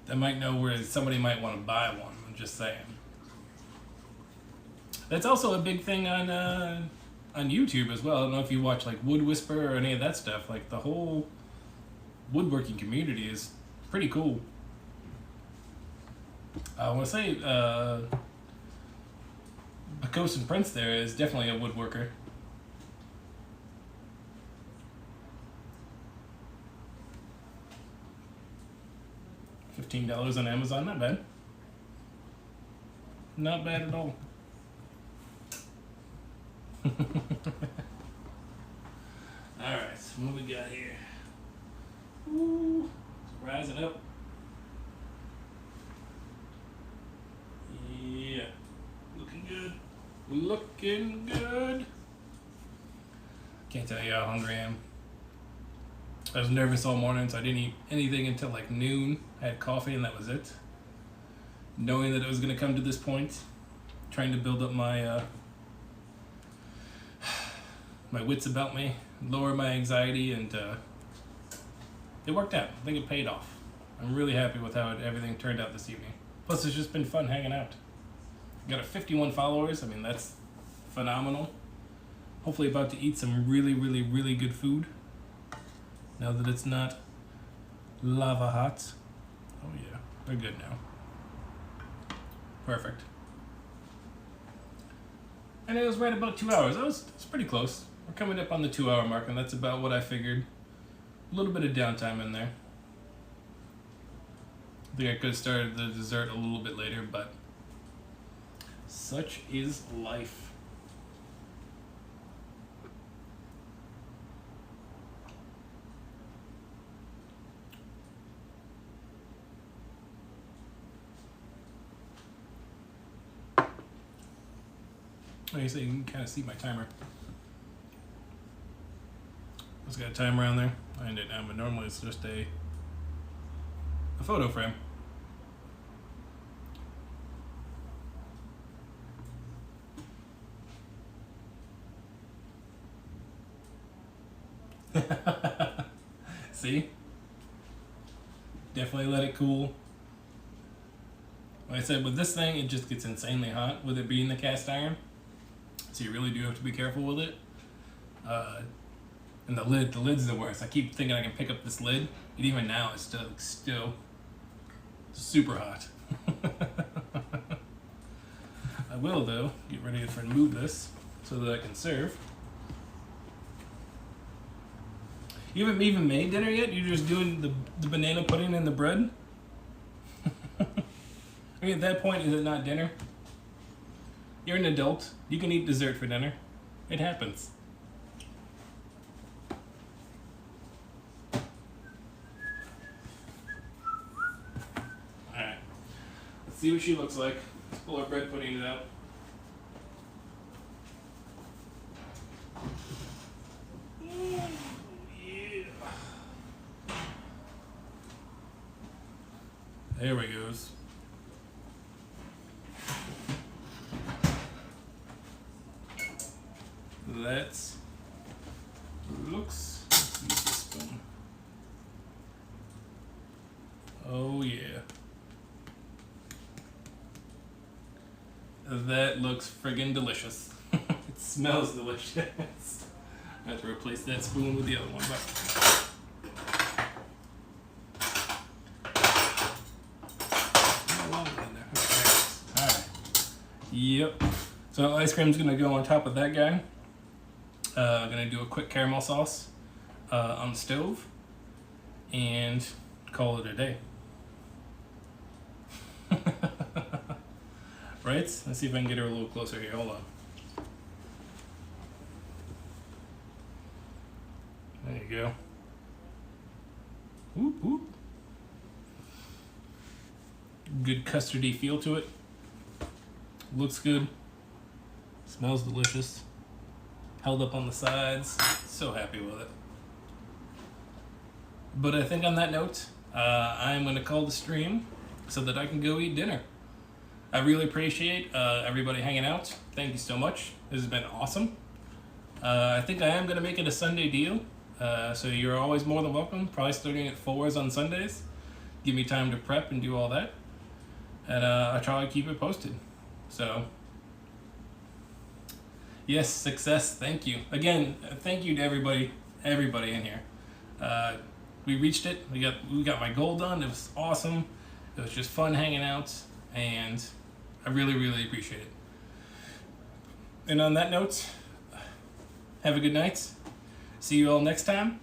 I might know where somebody might want to buy one. I'm just saying. That's also a big thing on YouTube as well. I don't know if you watch like Wood Whisper or any of that stuff. Like the whole woodworking community is pretty cool. I want to say Bacos and Prince there is definitely a woodworker. $15 on Amazon, not bad. Not bad at all. Alright, so what we got here? Ooh, it's rising up. Yeah, looking good. Looking good. Can't tell you how hungry I am. I was nervous all morning, so I didn't eat anything until like noon. I had coffee and that was it. Knowing that it was going to come to this point, trying to build up my my wits about me, lower my anxiety, and it worked out. I think it paid off. I'm really happy with how everything turned out this evening. Plus, it's just been fun hanging out. Got a 51 followers. I mean, that's phenomenal. Hopefully about to eat some really, really, really good food. Now that it's not lava hot. Oh yeah, they're good now. Perfect. And it was right about 2 hours. It's pretty close. We're coming up on the 2 hour mark, and that's about what I figured. A little bit of downtime in there. I think I could have started the dessert a little bit later, but such is life. Like I say, you can kind of see my timer. It's got a timer on there. I end it now, but normally it's just a photo frame. See? Definitely let it cool. Like I said, with this thing, it just gets insanely hot with it being the cast iron. So you really do have to be careful with it. And the lid's the worst. I keep thinking I can pick up this lid, and even now it's still super hot. I will though get ready to remove this so that I can serve. You haven't even made dinner yet? You're just doing the banana pudding and the bread? I mean, at that point, is it not dinner? You're an adult. You can eat dessert for dinner. It happens. Alright. Let's see what she looks like. Let's pull our bread pudding out. Ooh, yeah. There we goes. Let's use this spoon. Oh yeah. That looks friggin' delicious. It smells delicious. I have to replace that spoon with the other one, but alright. Yep. So ice cream's gonna go on top of that guy. I'm gonna do a quick caramel sauce on the stove and call it a day. Right? Let's see if I can get her a little closer here. Hold on. There you go. Whoop, whoop. Good custardy feel to it. Looks good. Smells delicious. Held up on the sides. So happy with it. But I think on that note, I'm going to call the stream so that I can go eat dinner. I really appreciate everybody hanging out. Thank you so much. This has been awesome. I think I am going to make it a Sunday deal. So you're always more than welcome. Probably starting at 4s on Sundays. Give me time to prep and do all that. And I try to keep it posted. So, yes, success. Thank you. Again, thank you to everybody in here. We reached it. We got my goal done. It was awesome. It was just fun hanging out, and I really, really appreciate it. And on that note, have a good night. See you all next time.